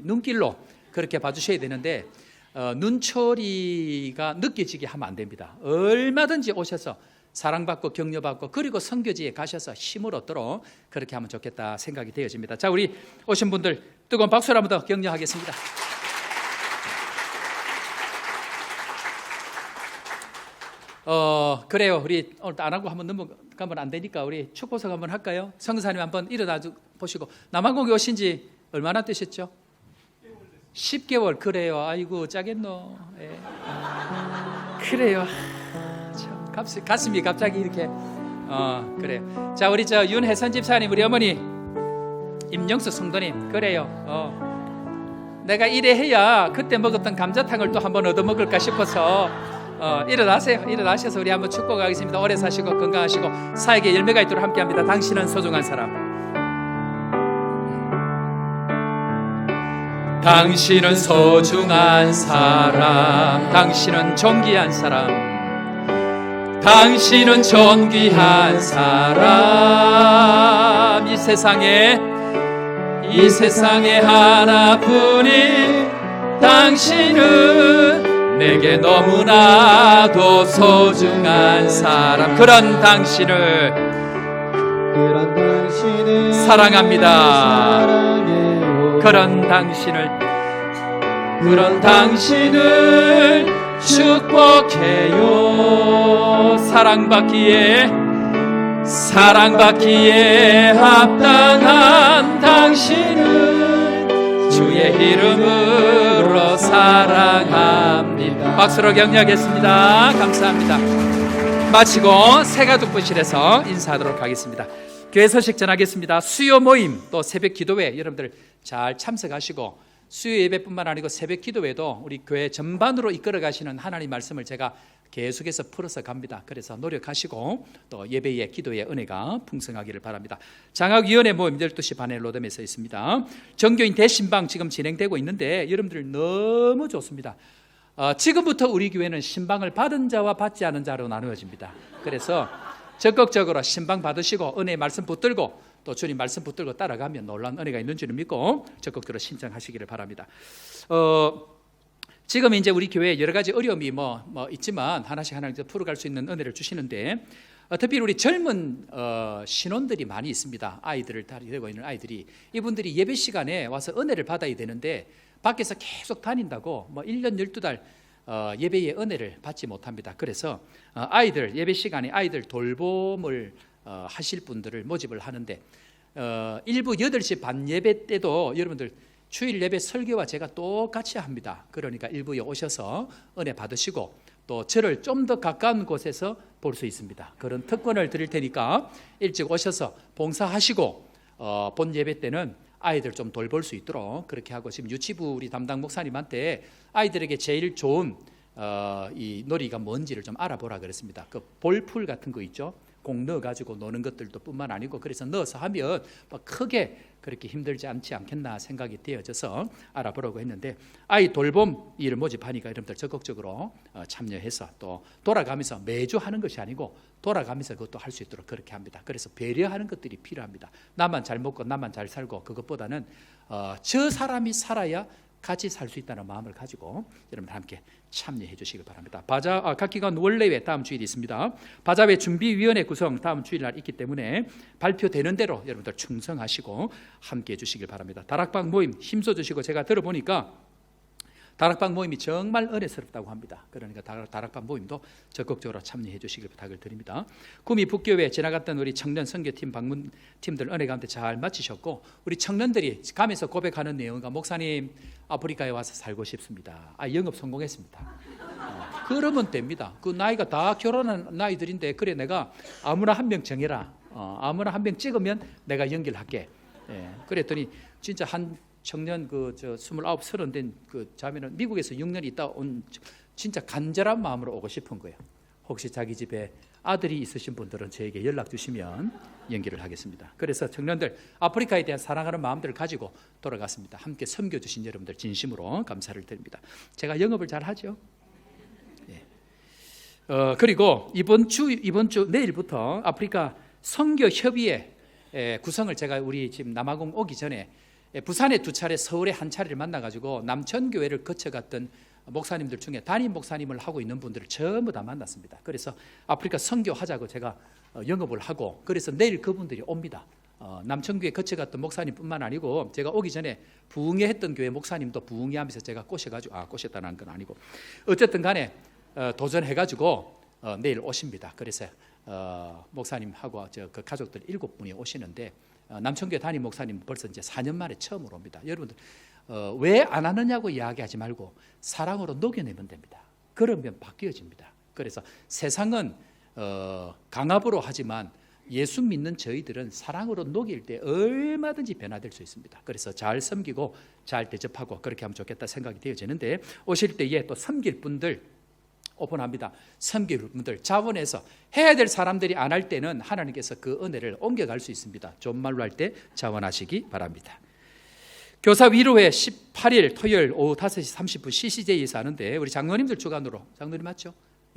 눈길로 그렇게 봐주셔야 되는데 눈초리가 느껴지게 하면 안 됩니다. 얼마든지 오셔서 사랑받고 격려받고 그리고 선교지에 가셔서 힘을 얻도록 그렇게 하면 좋겠다 생각이 되어집니다. 자, 우리 오신 분들 뜨거운 박수로 한번 더 격려하겠습니다. 그래요. 우리 오늘 안 하고 한번 넘어가면 안 되니까 우리 축복석 한번 할까요? 성사님 한번 일어나 보시고, 남한국에 오신 지 얼마나 되셨죠? 10개월. 그래요. 아이고 짜겠노. 그래요. 참 가슴이 갑자기 이렇게 그래요. 자, 우리 윤혜선 집사님, 우리 어머니 임영수 성도님, 그래요. 내가 이래 해야 그때 먹었던 감자탕을 또 한번 얻어 먹을까 싶어서 일어나세요. 일어나셔서 우리 한번 축복하겠습니다. 오래 사시고 건강하시고 사역의 열매가 있도록 함께합니다. 당신은 소중한 사람. 당신은 소중한 사람, 당신은 존귀한 사람, 당신은 존귀한 사람. 이 세상에 하나뿐인 당신은 내게 너무나도 소중한 사람. 그런 당신을 사랑합니다. 그런 당신을 축복해요. 사랑받기에 합당한 당신을 주의 이름으로 사랑합니다. 박수로 격려하겠습니다. 감사합니다. 마치고 새가족부실에서 인사하도록 하겠습니다. 교회 소식 전하겠습니다. 수요 모임 또 새벽 기도회 여러분들 잘 참석하시고, 수요 예배뿐만 아니고 새벽 기도회도 우리 교회 전반으로 이끌어 가시는 하나님 말씀을 제가 계속해서 풀어서 갑니다. 그래서 노력하시고 또 예배의 기도의 은혜가 풍성하기를 바랍니다. 장학위원회 모임 12시 반에 로덤에서 있습니다. 정교인 대신방 지금 진행되고 있는데 여러분들 너무 좋습니다. 지금부터 우리 교회는 신방을 받은 자와 받지 않은 자로 나누어집니다. 그래서 적극적으로 신방 받으시고 은혜의 말씀 붙들고 또 주님 말씀 붙들고 따라가면 놀라운 은혜가 있는 줄을 믿고 적극적으로 신청하시기를 바랍니다. 지금 이제 우리 교회에 여러 가지 어려움이 있지만 하나씩 풀어갈 수 있는 은혜를 주시는데, 특별히 우리 젊은 신혼들이 많이 있습니다. 아이들을 데리고 있는 아이들이, 이분들이 예배 시간에 와서 은혜를 받아야 되는데 밖에서 계속 다닌다고 1년 12달 예배의 은혜를 받지 못합니다. 그래서 아이들 예배 시간에 아이들 돌봄을 하실 분들을 모집을 하는데 일부 8시 반 예배 때도 여러분들 주일 예배 설교와 제가 똑같이 합니다. 그러니까 일부에 오셔서 은혜 받으시고 또 저를 좀 더 가까운 곳에서 볼 수 있습니다. 그런 특권을 드릴 테니까 일찍 오셔서 봉사하시고 본 예배 때는 아이들 좀 돌볼 수 있도록 그렇게 하고, 지금 유치부 우리 담당 목사님한테 아이들에게 제일 좋은 이 놀이가 뭔지를 좀 알아보라 그랬습니다. 그 볼풀 같은 거 있죠. 공 넣어가지고 노는 것들도 뿐만 아니고, 그래서 넣어서 하면 막 크게 그렇게 힘들지 않겠나 생각이 되어져서 알아보라고 했는데, 아이 돌봄 일을 모집하니까 여러분들 적극적으로 참여해서 또 돌아가면서 매주 하는 것이 아니고 돌아가면서 그것도 할 수 있도록 그렇게 합니다. 그래서 배려하는 것들이 필요합니다. 나만 잘 먹고 나만 잘 살고 그것보다는 저 사람이 살아야 같이 살 수 있다는 마음을 가지고 여러분들 함께 참여해 주시기 바랍니다. 각 기관 원래회 다음 주일이 있습니다. 바자회 준비위원회 구성 다음 주일날 있기 때문에 발표되는 대로 여러분들 충성하시고 함께 해 주시길 바랍니다. 다락방 모임 힘써 주시고, 제가 들어보니까 다락방 모임이 정말 은혜스럽다고 합니다. 그러니까 다락방 모임도 적극적으로 참여해 주시길 부탁을 드립니다. 구미 북교회 지나갔던 우리 청년 선교팀 방문팀들 은혜 가운데 잘 마치셨고, 우리 청년들이 가면서 고백하는 내용과 목사님 아프리카에 와서 살고 싶습니다. 영업 성공했습니다. 그러면 됩니다. 그 나이가 다 결혼한 나이들인데, 그래 내가 아무나 한 명 정해라. 아무나 한 명 찍으면 내가 연결할게. 그랬더니 진짜 한 청년 29, 30 된 그 자매는 미국에서 6년 있다 온 진짜 간절한 마음으로 오고 싶은 거예요. 혹시 자기 집에 아들이 있으신 분들은 저에게 연락 주시면 연결을 하겠습니다. 그래서 청년들 아프리카에 대한 사랑하는 마음들을 가지고 돌아갔습니다. 함께 섬겨주신 여러분들 진심으로 감사를 드립니다. 제가 영업을 잘 하죠. 그리고 이번 주 내일부터 아프리카 선교협의회 구성을 제가 우리 지금 남아공 오기 전에 부산에 2차례, 서울에 1차례를 만나가지고 남천교회를 거쳐갔던 목사님들 중에 담임 목사님을 하고 있는 분들을 전부 다 만났습니다. 그래서 아프리카 선교하자고 제가 영업을 하고, 그래서 내일 그분들이 옵니다. 남천교회 거쳐갔던 목사님뿐만 아니고 제가 오기 전에 부흥회했던 교회 목사님도 부흥회하면서 제가 꼬셔가지고 꼬셨다는 건 아니고 어쨌든 간에 도전해가지고 내일 오십니다. 그래서 목사님하고 그 가족들 7분이 오시는데, 남천교회 담임 목사님 벌써 이제 4년 만에 처음으로 옵니다. 여러분들 왜 안 하느냐고 이야기하지 말고 사랑으로 녹여내면 됩니다. 그러면 바뀌어집니다. 그래서 세상은 강압으로 하지만 예수 믿는 저희들은 사랑으로 녹일 때 얼마든지 변화될 수 있습니다. 그래서 잘 섬기고 잘 대접하고 그렇게 하면 좋겠다 생각이 되어지는데, 오실 때에 또 섬길 분들 오픈합니다. 섬길 분들 자원해서 해야 될 사람들이 안 할 때는 하나님께서 그 은혜를 옮겨갈 수 있습니다. 좋은 말로 할 때 자원하시기 바랍니다. 교사 위로회 18일 토요일 오후 5시 30분 CCJ에서 하는데, 우리 장로님들 주관으로, 장로님 맞죠?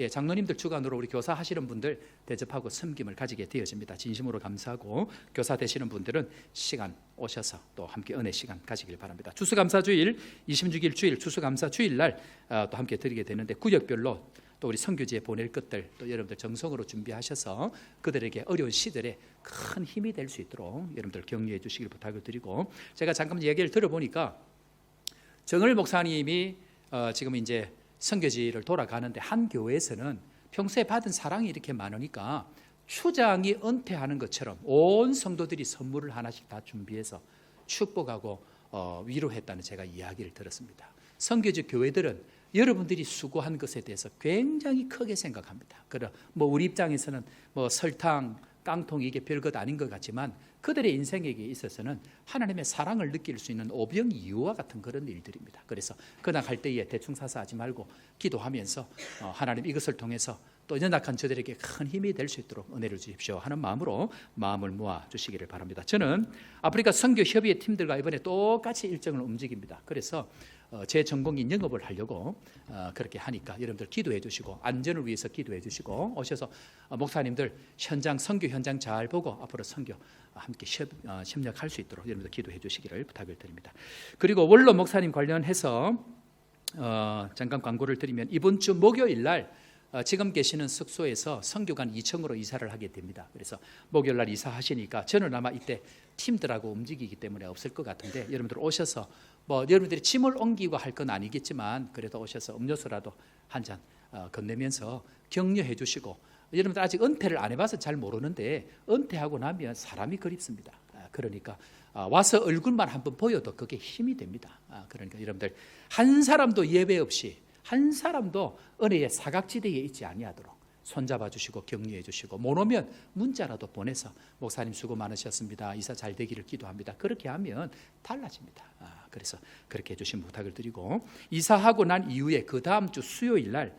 장로님들 주관으로 우리 교사 하시는 분들 대접하고 섬김을 가지게 되어집니다. 진심으로 감사하고, 교사 되시는 분들은 시간 오셔서 또 함께 은혜 시간 가지길 바랍니다. 추수감사주일 26일 주일 추수감사 주일날 또 함께 드리게 되는데, 구역별로 또 우리 선교지에 보낼 것들 또 여러분들 정성으로 준비하셔서 그들에게 어려운 시들에 큰 힘이 될 수 있도록 여러분들 격려해 주시길 부탁을 드리고, 제가 잠깐 얘기를 들어보니까 정을 목사님이 지금 이제 선교지를 돌아가는데, 한 교회에서는 평소에 받은 사랑이 이렇게 많으니까 추장이 은퇴하는 것처럼 온 성도들이 선물을 하나씩 다 준비해서 축복하고 위로했다는 제가 이야기를 들었습니다. 선교지 교회들은 여러분들이 수고한 것에 대해서 굉장히 크게 생각합니다. 우리 입장에서는 설탕, 깡통 이게 별것 아닌 것 같지만 그들의 인생에게 있어서는 하나님의 사랑을 느낄 수 있는 오병이어와 같은 그런 일들입니다. 그래서 그날 할 때에 대충 사서 하지 말고 기도하면서 하나님 이것을 통해서 또 연약한 저들에게 큰 힘이 될 수 있도록 은혜를 주십시오 하는 마음으로 마음을 모아 주시기를 바랍니다. 저는 아프리카 선교협의회 팀들과 이번에 똑같이 일정을 움직입니다. 그래서 제 전공인 영업을 하려고 그렇게 하니까 여러분들 기도해 주시고, 안전을 위해서 기도해 주시고, 오셔서 목사님들 현장 선교 현장 잘 보고 앞으로 선교 함께 협력할 수 있도록 여러분들 기도해 주시기를 부탁을 드립니다. 그리고 원로 목사님 관련해서 잠깐 광고를 드리면, 이번 주 목요일 날 지금 계시는 숙소에서 선교관 2층으로 이사를 하게 됩니다. 그래서 목요일 날 이사하시니까 저는 아마 이때 팀들하고 움직이기 때문에 없을 것 같은데, 여러분들 오셔서 여러분들이 짐을 옮기고 할 건 아니겠지만 그래도 오셔서 음료수라도 한 잔 건네면서 격려해 주시고, 여러분들 아직 은퇴를 안 해봐서 잘 모르는데 은퇴하고 나면 사람이 그립습니다. 그러니까 와서 얼굴만 한번 보여도 그게 힘이 됩니다. 그러니까 여러분들 한 사람도 예배 없이 한 사람도 은혜의 사각지대에 있지 아니하도록 손잡아 주시고 격려해 주시고 못 오면 문자라도 보내서 목사님 수고 많으셨습니다. 이사 잘 되기를 기도합니다. 그렇게 하면 달라집니다. 그래서 그렇게 해주신 부탁을 드리고 이사하고 난 이후에 그 다음 주 수요일 날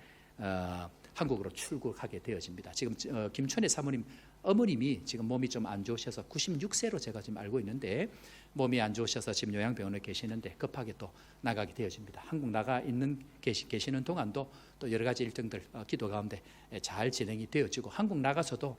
한국으로 출국하게 되어집니다. 지금 김춘혜 사모님 어머님이 지금 몸이 좀 안 좋으셔서 96세로 제가 지금 알고 있는데 몸이 안 좋으셔서 지금 요양병원에 계시는데 급하게 또 나가게 되어집니다. 한국 나가 있는 계시는 동안도 또 여러 가지 일정들 기도 가운데 잘 진행이 되어지고 한국 나가서도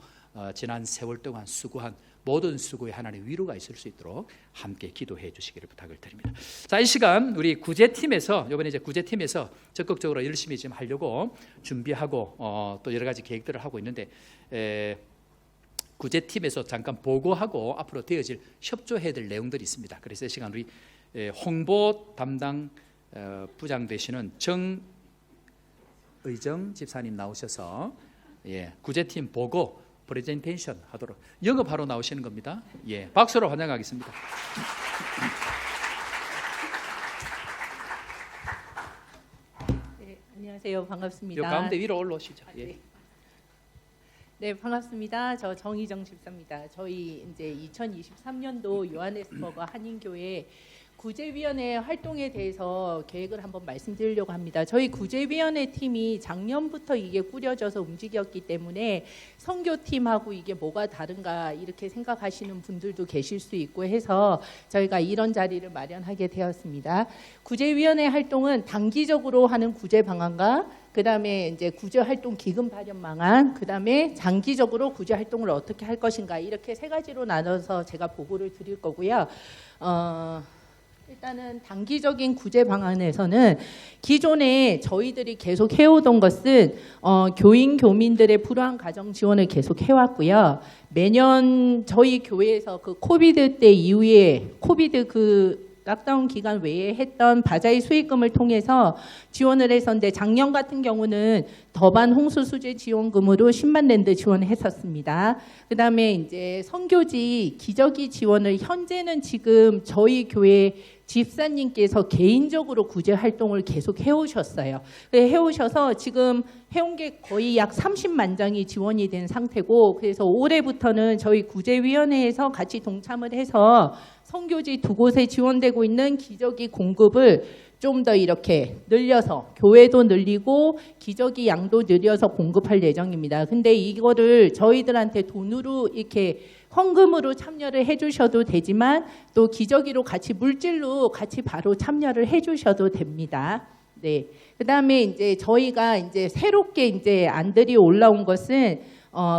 지난 세월 동안 수고한 모든 수고에 하나님의 위로가 있을 수 있도록 함께 기도해 주시기를 부탁을 드립니다. 자, 이 시간 우리 구제팀에서 이번에 이제 구제팀에서 적극적으로 열심히 지금 하려고 준비하고 또 여러 가지 계획들을 하고 있는데 구제팀에서 잠깐 보고하고 앞으로 되어질 협조해야 될 내용들이 있습니다. 그래서 이 시간 우리 홍보 담당 부장 되시는 정의정 집사님 나오셔서 구제팀 보고 프레젠테이션 하도록 영업하러 나오시는 겁니다. 박수로 환영하겠습니다. 네, 안녕하세요. 반갑습니다. 요 가운데 위로 올라오시죠. 네, 반갑습니다. 저 정희정 집사입니다. 저희 이제 2023년도 요하네스버그 한인교회 구제위원회 활동에 대해서 계획을 한번 말씀드리려고 합니다. 저희 구제위원회 팀이 작년부터 이게 꾸려져서 움직였기 때문에 선교팀하고 이게 뭐가 다른가 이렇게 생각하시는 분들도 계실 수 있고 해서 저희가 이런 자리를 마련하게 되었습니다. 구제위원회 활동은 단기적으로 하는 구제 방안과 그다음에 이제 구제 활동 기금 발현 방안, 그다음에 장기적으로 구제 활동을 어떻게 할 것인가 이렇게 세 가지로 나눠서 제가 보고를 드릴 거고요. 일단은 단기적인 구제 방안에서는 기존에 저희들이 계속 해오던 것은 교인 교민들의 불우한 가정 지원을 계속 해왔고요. 매년 저희 교회에서 그 코비드 때 이후에 코비드 그 락다운 기간 외에 했던 바자회 수익금을 통해서 지원을 했었는데 작년 같은 경우는 더반 홍수 수재 지원금으로 10만 랜드 지원했었습니다. 그다음에 이제 선교지 기저귀 지원을 현재는 지금 저희 교회 집사님께서 개인적으로 구제 활동을 계속 해오셨어요. 해오셔서 지금 해온 게 거의 약 30만 장이 지원이 된 상태고 그래서 올해부터는 저희 구제위원회에서 같이 동참을 해서 선교지 두 곳에 지원되고 있는 기저귀 공급을 좀 더 이렇게 늘려서 교회도 늘리고 기저귀 양도 늘려서 공급할 예정입니다. 근데 이거를 저희들한테 돈으로 이렇게 헌금으로 참여를 해주셔도 되지만 또 기저귀로 같이 물질로 같이 바로 참여를 해주셔도 됩니다. 네. 그다음에 이제 저희가 이제 새롭게 이제 안들이 올라온 것은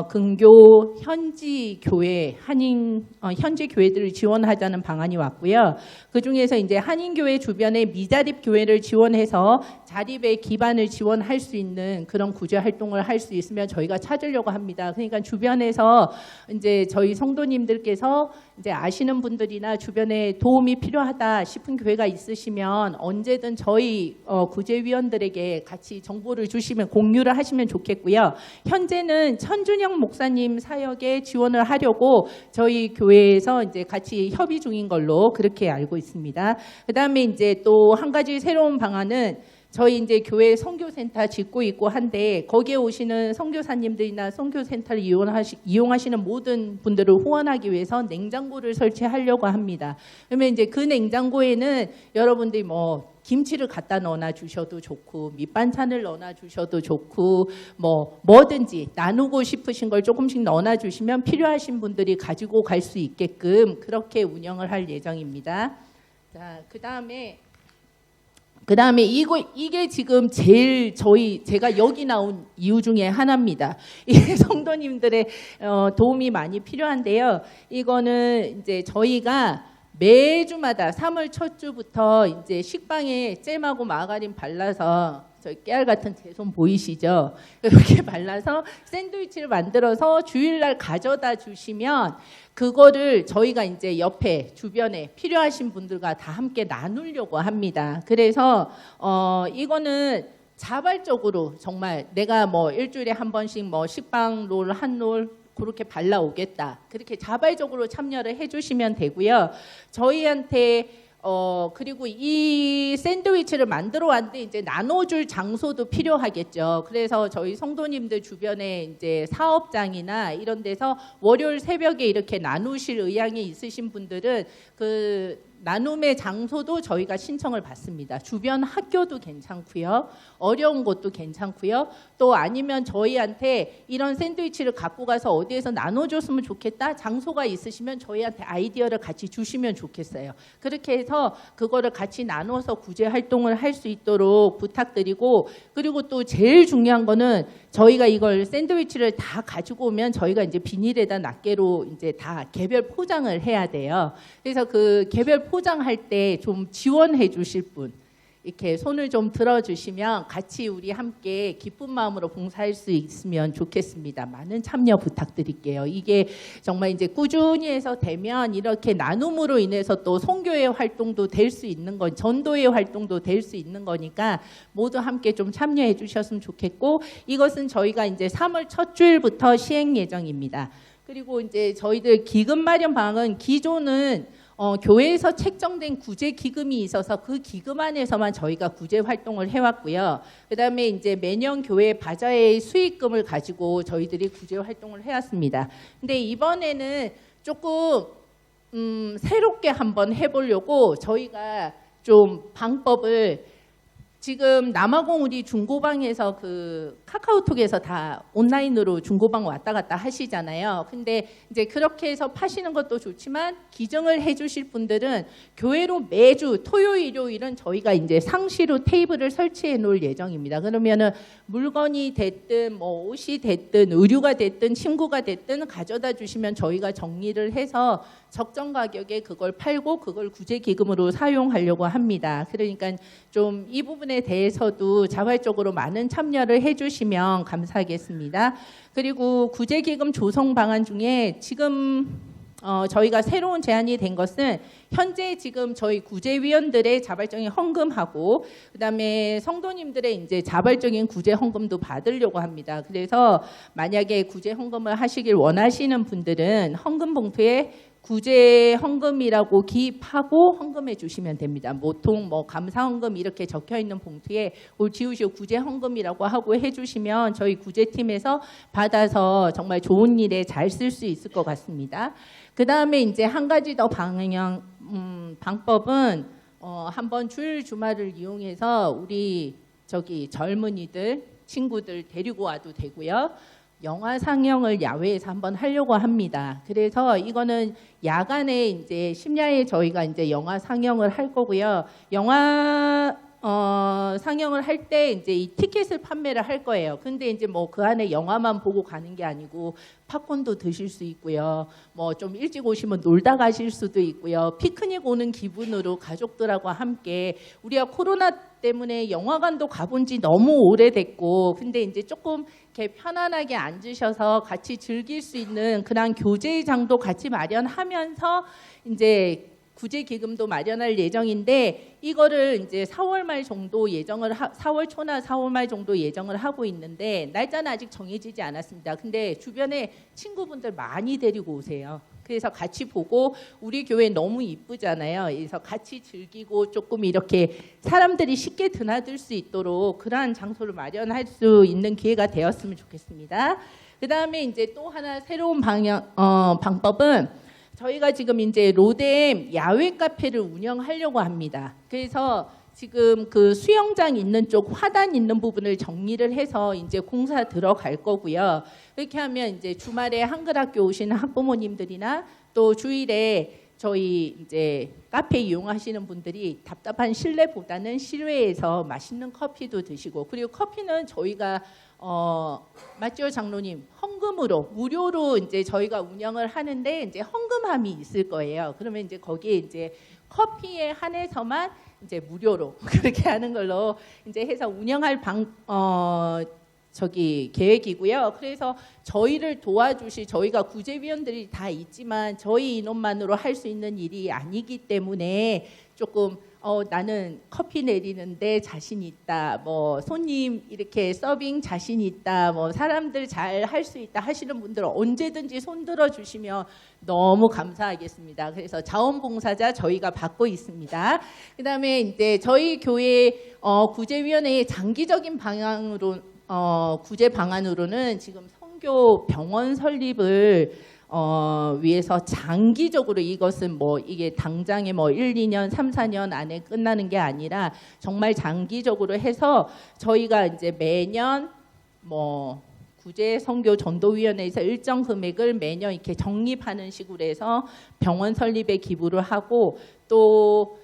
근교 현지 교회 현지 교회들을 지원하자는 방안이 왔고요. 그 중에서 이제 한인교회 주변에 미자립 교회를 지원해서 자립의 기반을 지원할 수 있는 그런 구제 활동을 할 수 있으면 저희가 찾으려고 합니다. 그러니까 주변에서 이제 저희 성도님들께서 이제 아시는 분들이나 주변에 도움이 필요하다 싶은 교회가 있으시면 언제든 저희 구제위원들에게 같이 정보를 주시면 공유를 하시면 좋겠고요. 현재는 천준영 목사님 사역에 지원을 하려고 저희 교회에서 이제 같이 협의 중인 걸로 그렇게 알고 있습니다. 그다음에 이제 또 한 가지 새로운 방안은 저희 이제 교회 선교센터 짓고 있고 한데 거기에 오시는 선교사님들이나 선교센터를 이용하시는 모든 분들을 후원하기 위해서 냉장고를 설치하려고 합니다. 그러면 이제 그 냉장고에는 여러분들이 뭐 김치를 갖다 넣어놔 주셔도 좋고 밑반찬을 넣어놔 주셔도 좋고 뭐든지 나누고 싶으신 걸 조금씩 넣어놔 주시면 필요하신 분들이 가지고 갈 수 있게끔 그렇게 운영을 할 예정입니다. 자, 그다음에 이게 지금 제일 제가 여기 나온 이유 중에 하나입니다. 이게 성도님들의 도움이 많이 필요한데요. 이거는 이제 저희가 매주마다 3월 첫 주부터 이제 식빵에 잼하고 마가린 발라서 저희 깨알 같은 제 손 보이시죠? 이렇게 발라서 샌드위치를 만들어서 주일날 가져다 주시면 그거를 저희가 이제 옆에 주변에 필요하신 분들과 다 함께 나누려고 합니다. 그래서 이거는 자발적으로 정말 내가 뭐 일주일에 한 번씩 뭐 식빵 롤 한 롤 그렇게 발라오겠다. 그렇게 자발적으로 참여를 해주시면 되고요. 저희한테 그리고 이 샌드위치를 만들어 왔는데 이제 나눠줄 장소도 필요하겠죠. 그래서 저희 성도님들 주변에 이제 사업장이나 이런 데서 월요일 새벽에 이렇게 나누실 의향이 있으신 분들은 그 나눔의 장소도 저희가 신청을 받습니다. 주변 학교도 괜찮고요. 어려운 곳도 괜찮고요. 또 아니면 저희한테 이런 샌드위치를 갖고 가서 어디에서 나눠줬으면 좋겠다. 장소가 있으시면 저희한테 아이디어를 같이 주시면 좋겠어요. 그렇게 해서 그거를 같이 나눠서 구제 활동을 할 수 있도록 부탁드리고, 그리고 또 제일 중요한 거는 저희가 이걸 샌드위치를 다 가지고 오면 저희가 이제 비닐에다 낱개로 이제 다 개별 포장을 해야 돼요. 그래서 그 개별 포장할 때 좀 지원해 주실 분 이렇게 손을 좀 들어주시면 같이 우리 함께 기쁜 마음으로 봉사할 수 있으면 좋겠습니다. 많은 참여 부탁드릴게요. 이게 정말 이제 꾸준히 해서 되면 이렇게 나눔으로 인해서 또 선교의 활동도 될 수 있는 건, 전도의 활동도 될 수 있는 거니까 모두 함께 좀 참여해 주셨으면 좋겠고, 이것은 저희가 이제 3월 첫 주일부터 시행 예정입니다. 그리고 이제 저희들 기금 마련 방안은 기존은 교회에서 책정된 구제 기금이 있어서 그 기금 안에서만 저희가 구제 활동을 해왔고요. 그다음에 이제 매년 교회 바자회의 수익금을 가지고 저희들이 구제 활동을 해왔습니다. 근데 이번에는 조금 새롭게 한번 해보려고 저희가 좀 방법을, 지금 남아공 우리 중고방에서 그 카카오톡에서 다 온라인으로 중고방 왔다 갔다 하시잖아요. 근데 이제 그렇게 해서 파시는 것도 좋지만 기증을 해주실 분들은 교회로 매주 토요일, 일요일은 저희가 이제 상시로 테이블을 설치해 놓을 예정입니다. 그러면은 물건이 됐든 뭐 옷이 됐든 의류가 됐든 침구가 됐든 가져다 주시면 저희가 정리를 해서 적정 가격에 그걸 팔고 그걸 구제 기금으로 사용하려고 합니다. 그러니까 좀 이 부분에 대해서도 자발적으로 많은 참여를 해주시면 감사하겠습니다. 그리고 구제 기금 조성 방안 중에 지금 저희가 새로운 제안이 된 것은 현재 지금 저희 구제위원들의 자발적인 헌금하고 그다음에 성도님들의 이제 자발적인 구제 헌금도 받으려고 합니다. 그래서 만약에 구제 헌금을 하시길 원하시는 분들은 헌금 봉투에 구제 헌금이라고 기입하고 헌금해 주시면 됩니다. 보통 뭐 감사 헌금 이렇게 적혀 있는 봉투에 올 지우시오 구제 헌금이라고 하고 해주시면 저희 구제팀에서 받아서 정말 좋은 일에 잘 쓸 수 있을 것 같습니다. 그 다음에 이제 한 가지 더 방법은 한번 주일 주말을 이용해서 우리 저기 젊은이들 친구들 데리고 와도 되고요. 영화 상영을 야외에서 한번 하려고 합니다. 그래서 이거는 야간에 이제 심야에 저희가 이제 영화 상영을 할 거고요. 영화 상영을 할 때 이제 이 티켓을 판매를 할 거예요. 근데 이제 뭐 그 안에 영화만 보고 가는 게 아니고 팝콘도 드실 수 있고요. 뭐 좀 일찍 오시면 놀다 가실 수도 있고요. 피크닉 오는 기분으로 가족들하고 함께, 우리가 코로나 때문에 영화관도 가본 지 너무 오래됐고, 근데 이제 조금 이렇게 편안하게 앉으셔서 같이 즐길 수 있는 그런 교제장도 같이 마련하면서 이제 구제 기금도 마련할 예정인데, 이거를 이제 4월 말 정도 4월 초나 4월 말 정도 예정을 하고 있는데 날짜는 아직 정해지지 않았습니다. 근데 주변에 친구분들 많이 데리고 오세요. 그래서 같이 보고, 우리 교회 너무 이쁘잖아요. 그래서 같이 즐기고 조금 이렇게 사람들이 쉽게 드나들 수 있도록 그러한 장소를 마련할 수 있는 기회가 되었으면 좋겠습니다. 그 다음에 이제 또 하나 새로운 방법은 저희가 지금 이제 로뎀 야외 카페를 운영하려고 합니다. 그래서 지금 그 수영장 있는 쪽 화단 있는 부분을 정리를 해서 이제 공사 들어갈 거고요. 이렇게 하면 이제 주말에 한글학교 오시는 학부모님들이나 또 주일에 저희 이제 카페 이용하시는 분들이 답답한 실내보다는 실외에서 맛있는 커피도 드시고, 그리고 커피는 저희가 맞죠 장로님, 헌금으로 무료로 이제 저희가 운영을 하는데 이제 헌금함이 있을 거예요. 그러면 이제 거기에 이제 커피에 한해서만 이제 무료로 그렇게 하는 걸로 이제 해서 운영할 계획이고요. 그래서 저희를 도와주실 저희가 구제위원들이 다 있지만 저희 인원만으로 할 수 있는 일이 아니기 때문에 조금 나는 커피 내리는데 자신 있다, 뭐 손님 이렇게 서빙 자신 있다, 뭐 사람들 잘 할 수 있다 하시는 분들은 언제든지 손 들어 주시면 너무 감사하겠습니다. 그래서 자원봉사자 저희가 받고 있습니다. 그다음에 이제 저희 교회 구제위원회의 장기적인 방향으로 구제 방안으로는 지금 선교 병원 설립을 위해서 장기적으로 이것은 뭐 이게 당장에 뭐 1, 2년, 3, 4년 안에 끝나는 게 아니라 정말 장기적으로 해서 저희가 이제 매년 뭐 구제 선교 전도위원회에서 일정 금액을 매년 이렇게 적립하는 식으로 해서 병원 설립에 기부를 하고 또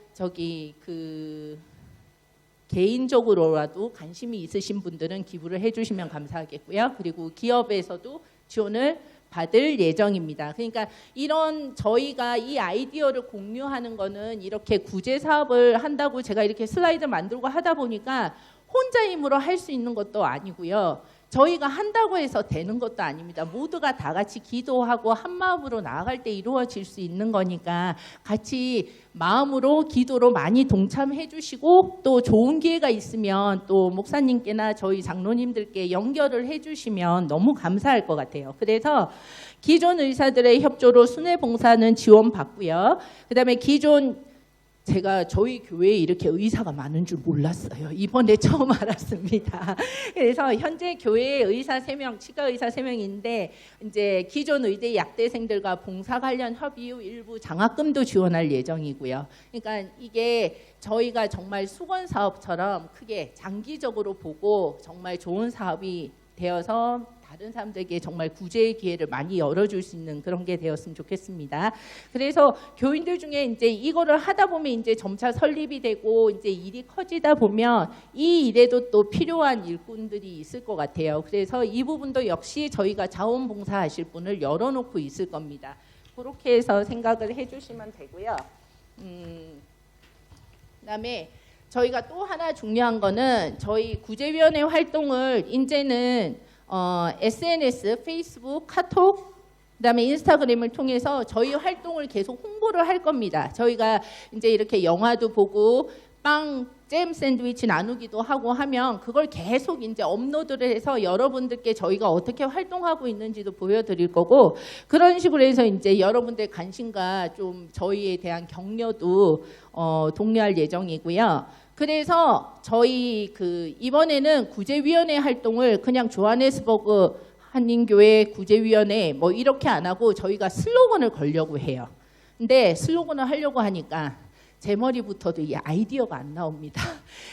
개인적으로라도 관심이 있으신 분들은 기부를 해주시면 감사하겠고요. 그리고 기업에서도 지원을 받을 예정입니다. 그러니까 이런 저희가 이 아이디어를 공유하는 거는 이렇게 구제 사업을 한다고 제가 이렇게 슬라이드 만들고 하다 보니까 혼자 힘으로 할 수 있는 것도 아니고요. 저희가 한다고 해서 되는 것도 아닙니다. 모두가 다 같이 기도하고 한 마음으로 나아갈 때 이루어질 수 있는 거니까 같이 마음으로 기도로 많이 동참해 주시고 또 좋은 기회가 있으면 또 목사님께나 저희 장로님들께 연결을 해 주시면 너무 감사할 것 같아요. 그래서 기존 의사들의 협조로 순회봉사는 지원받고요. 그다음에 제가 저희 교회에 이렇게 의사가 많은 줄 몰랐어요. 이번에 처음 알았습니다. 그래서 현재 교회에 의사 3명, 치과 의사 3명인데 이제 기존 의대 약대생들과 봉사 관련 협의 후 일부 장학금도 지원할 예정이고요. 그러니까 이게 저희가 정말 수건 사업처럼 크게 장기적으로 보고 정말 좋은 사업이 되어서 다른 사람들에게 정말 구제의 기회를 많이 열어줄 수 있는 그런 게 되었으면 좋겠습니다. 그래서 교인들 중에 이제 이거를 하다 보면 이제 점차 설립이 되고 이제 일이 커지다 보면 이 일에도 또 필요한 일꾼들이 있을 것 같아요. 그래서 이 부분도 역시 저희가 자원봉사 하실 분을 열어놓고 있을 겁니다. 그렇게 해서 생각을 해주시면 되고요. 그다음에 저희가 또 하나 중요한 거는 저희 구제위원회 활동을 이제는 SNS, 페이스북, 카톡, 그다음에 인스타그램을 통해서 저희 활동을 계속 홍보를 할 겁니다. 저희가 이제 이렇게 영화도 보고 잼 샌드위치 나누기도 하고 하면 그걸 계속 이제 업로드를 해서 여러분들께 저희가 어떻게 활동하고 있는지도 보여드릴 거고 그런 식으로 해서 이제 여러분들의 관심과 좀 저희에 대한 격려도 독려할 예정이고요. 그래서 저희 이번에는 구제위원회 활동을 그냥 조하네스버그 한인교회 구제위원회 뭐 이렇게 안 하고 저희가 슬로건을 걸려고 해요. 근데 슬로건을 하려고 하니까 제 머리부터도 이 아이디어가 안 나옵니다.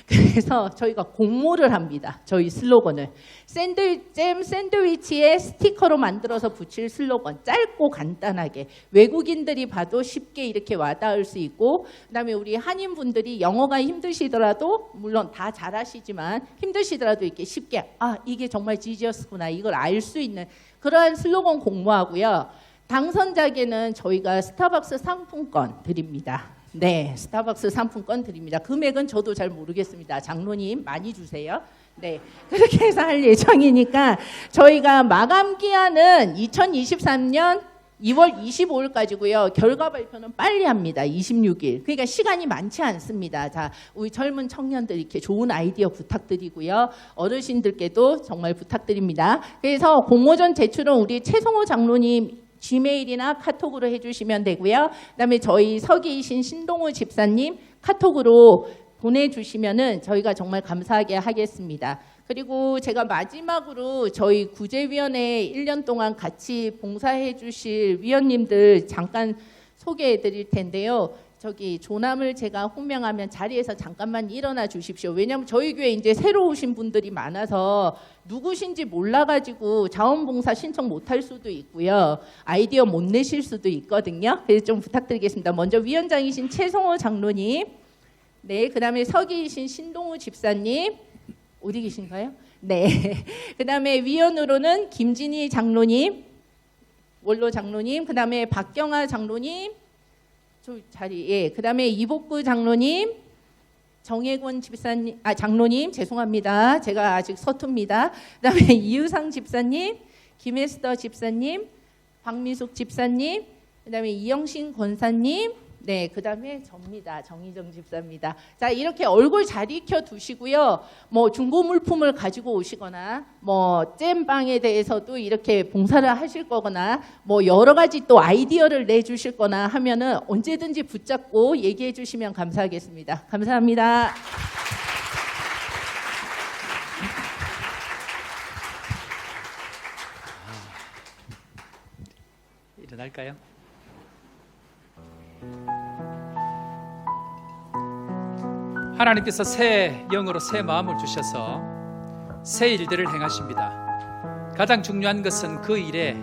그래서 저희가 공모를 합니다. 저희 슬로건을. 잼 샌드위치에 스티커로 만들어서 붙일 슬로건. 짧고 간단하게. 외국인들이 봐도 쉽게 이렇게 와닿을 수 있고 그다음에 우리 한인분들이 영어가 힘드시더라도 물론 다 잘하시지만 힘드시더라도 이렇게 쉽게 이게 정말 지지어스구나 이걸 알 수 있는 그러한 슬로건 공모하고요. 당선자에게는 저희가 스타벅스 상품권 드립니다. 네, 스타벅스 상품권 드립니다. 금액은 저도 잘 모르겠습니다. 장로님 많이 주세요. 네, 그렇게 해서 할 예정이니까 저희가 마감 기한은 2023년 2월 25일까지고요. 결과 발표는 빨리 합니다. 26일. 그러니까 시간이 많지 않습니다. 자, 우리 젊은 청년들 이렇게 좋은 아이디어 부탁드리고요. 어르신들께도 정말 부탁드립니다. 그래서 공모전 제출은 우리 최성호 장로님 지메일이나 카톡으로 해주시면 되고요. 그다음에 저희 서기이신 신동우 집사님 카톡으로 보내주시면은 저희가 정말 감사하게 하겠습니다. 그리고 제가 마지막으로 저희 구제위원회 1년 동안 같이 봉사해 주실 위원님들 잠깐 소개해 드릴 텐데요. 조남을 제가 호명하면 자리에서 잠깐만 일어나 주십시오. 왜냐하면 저희 교회 이제 새로 오신 분들이 많아서 누구신지 몰라가지고 자원봉사 신청 못할 수도 있고요. 아이디어 못 내실 수도 있거든요. 그래서 좀 부탁드리겠습니다. 먼저 위원장이신 최성호 장로님, 네, 그다음에 서기이신 신동우 집사님, 어디 계신가요? 네, 그다음에 위원으로는 김진희 장로님, 원로 장로님, 그다음에 박경아 장로님. 저 자리, 예. 그다음에 이복구 장로님, 정혜권 집사님, 장로님 죄송합니다. 제가 아직 서툽니다. 그다음에 이유상 집사님, 김에스더 집사님, 박미숙 집사님, 그다음에 이영신 권사님, 네, 그다음에 접니다. 정희정 집사입니다. 자, 이렇게 얼굴 잘 익혀 두시고요. 뭐 중고 물품을 가지고 오시거나 뭐 잼빵에 대해서도 이렇게 봉사를 하실 거거나 뭐 여러 가지 또 아이디어를 내 주실 거나 하면은 언제든지 붙잡고 얘기해 주시면 감사하겠습니다. 감사합니다. 일어날까요? 하나님께서 새 영으로 새 마음을 주셔서 새 일들을 행하십니다. 가장 중요한 것은 그 일에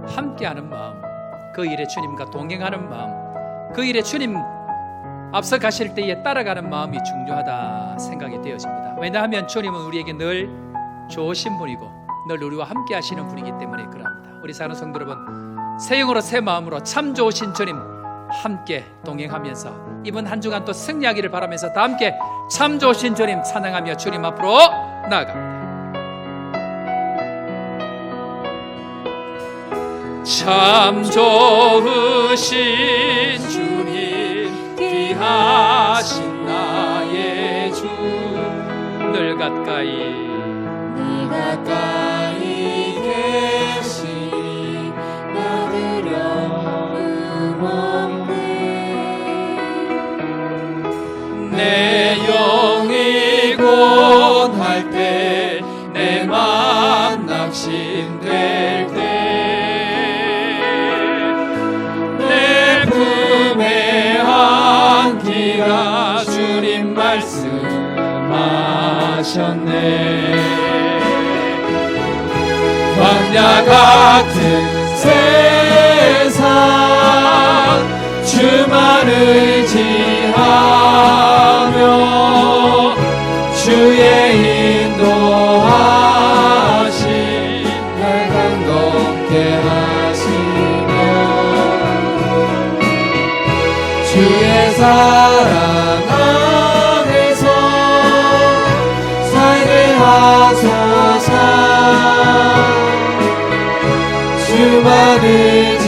함께하는 마음, 그 일에 주님과 동행하는 마음, 그 일에 주님 앞서 가실 때에 따라가는 마음이 중요하다 생각이 되어집니다. 왜냐하면 주님은 우리에게 늘 좋으신 분이고 늘 우리와 함께 하시는 분이기 때문에 그럽니다. 우리 사랑하는 성도 여러분, 새 영으로 새 마음으로 참 좋으신 주님 함께 동행하면서 이번 한 주간 또 승리하기를 바라면서 다 함께 참 좋으신 주님 찬양하며 주님 앞으로 나아갑니다. 참 좋으신 주님 귀하신 나의 주 늘 가까이 늘 가까이 계시니 나들여 음없네 내 영이 고할 때 내 맘 낙심될 때 내 품에 안기라 주님 말씀하셨네. 광야 같은 세상 주만 의지하며 주의 인도하심 날 감동케 하시며 주의 사랑 안에서 살게 하소서 주만 의지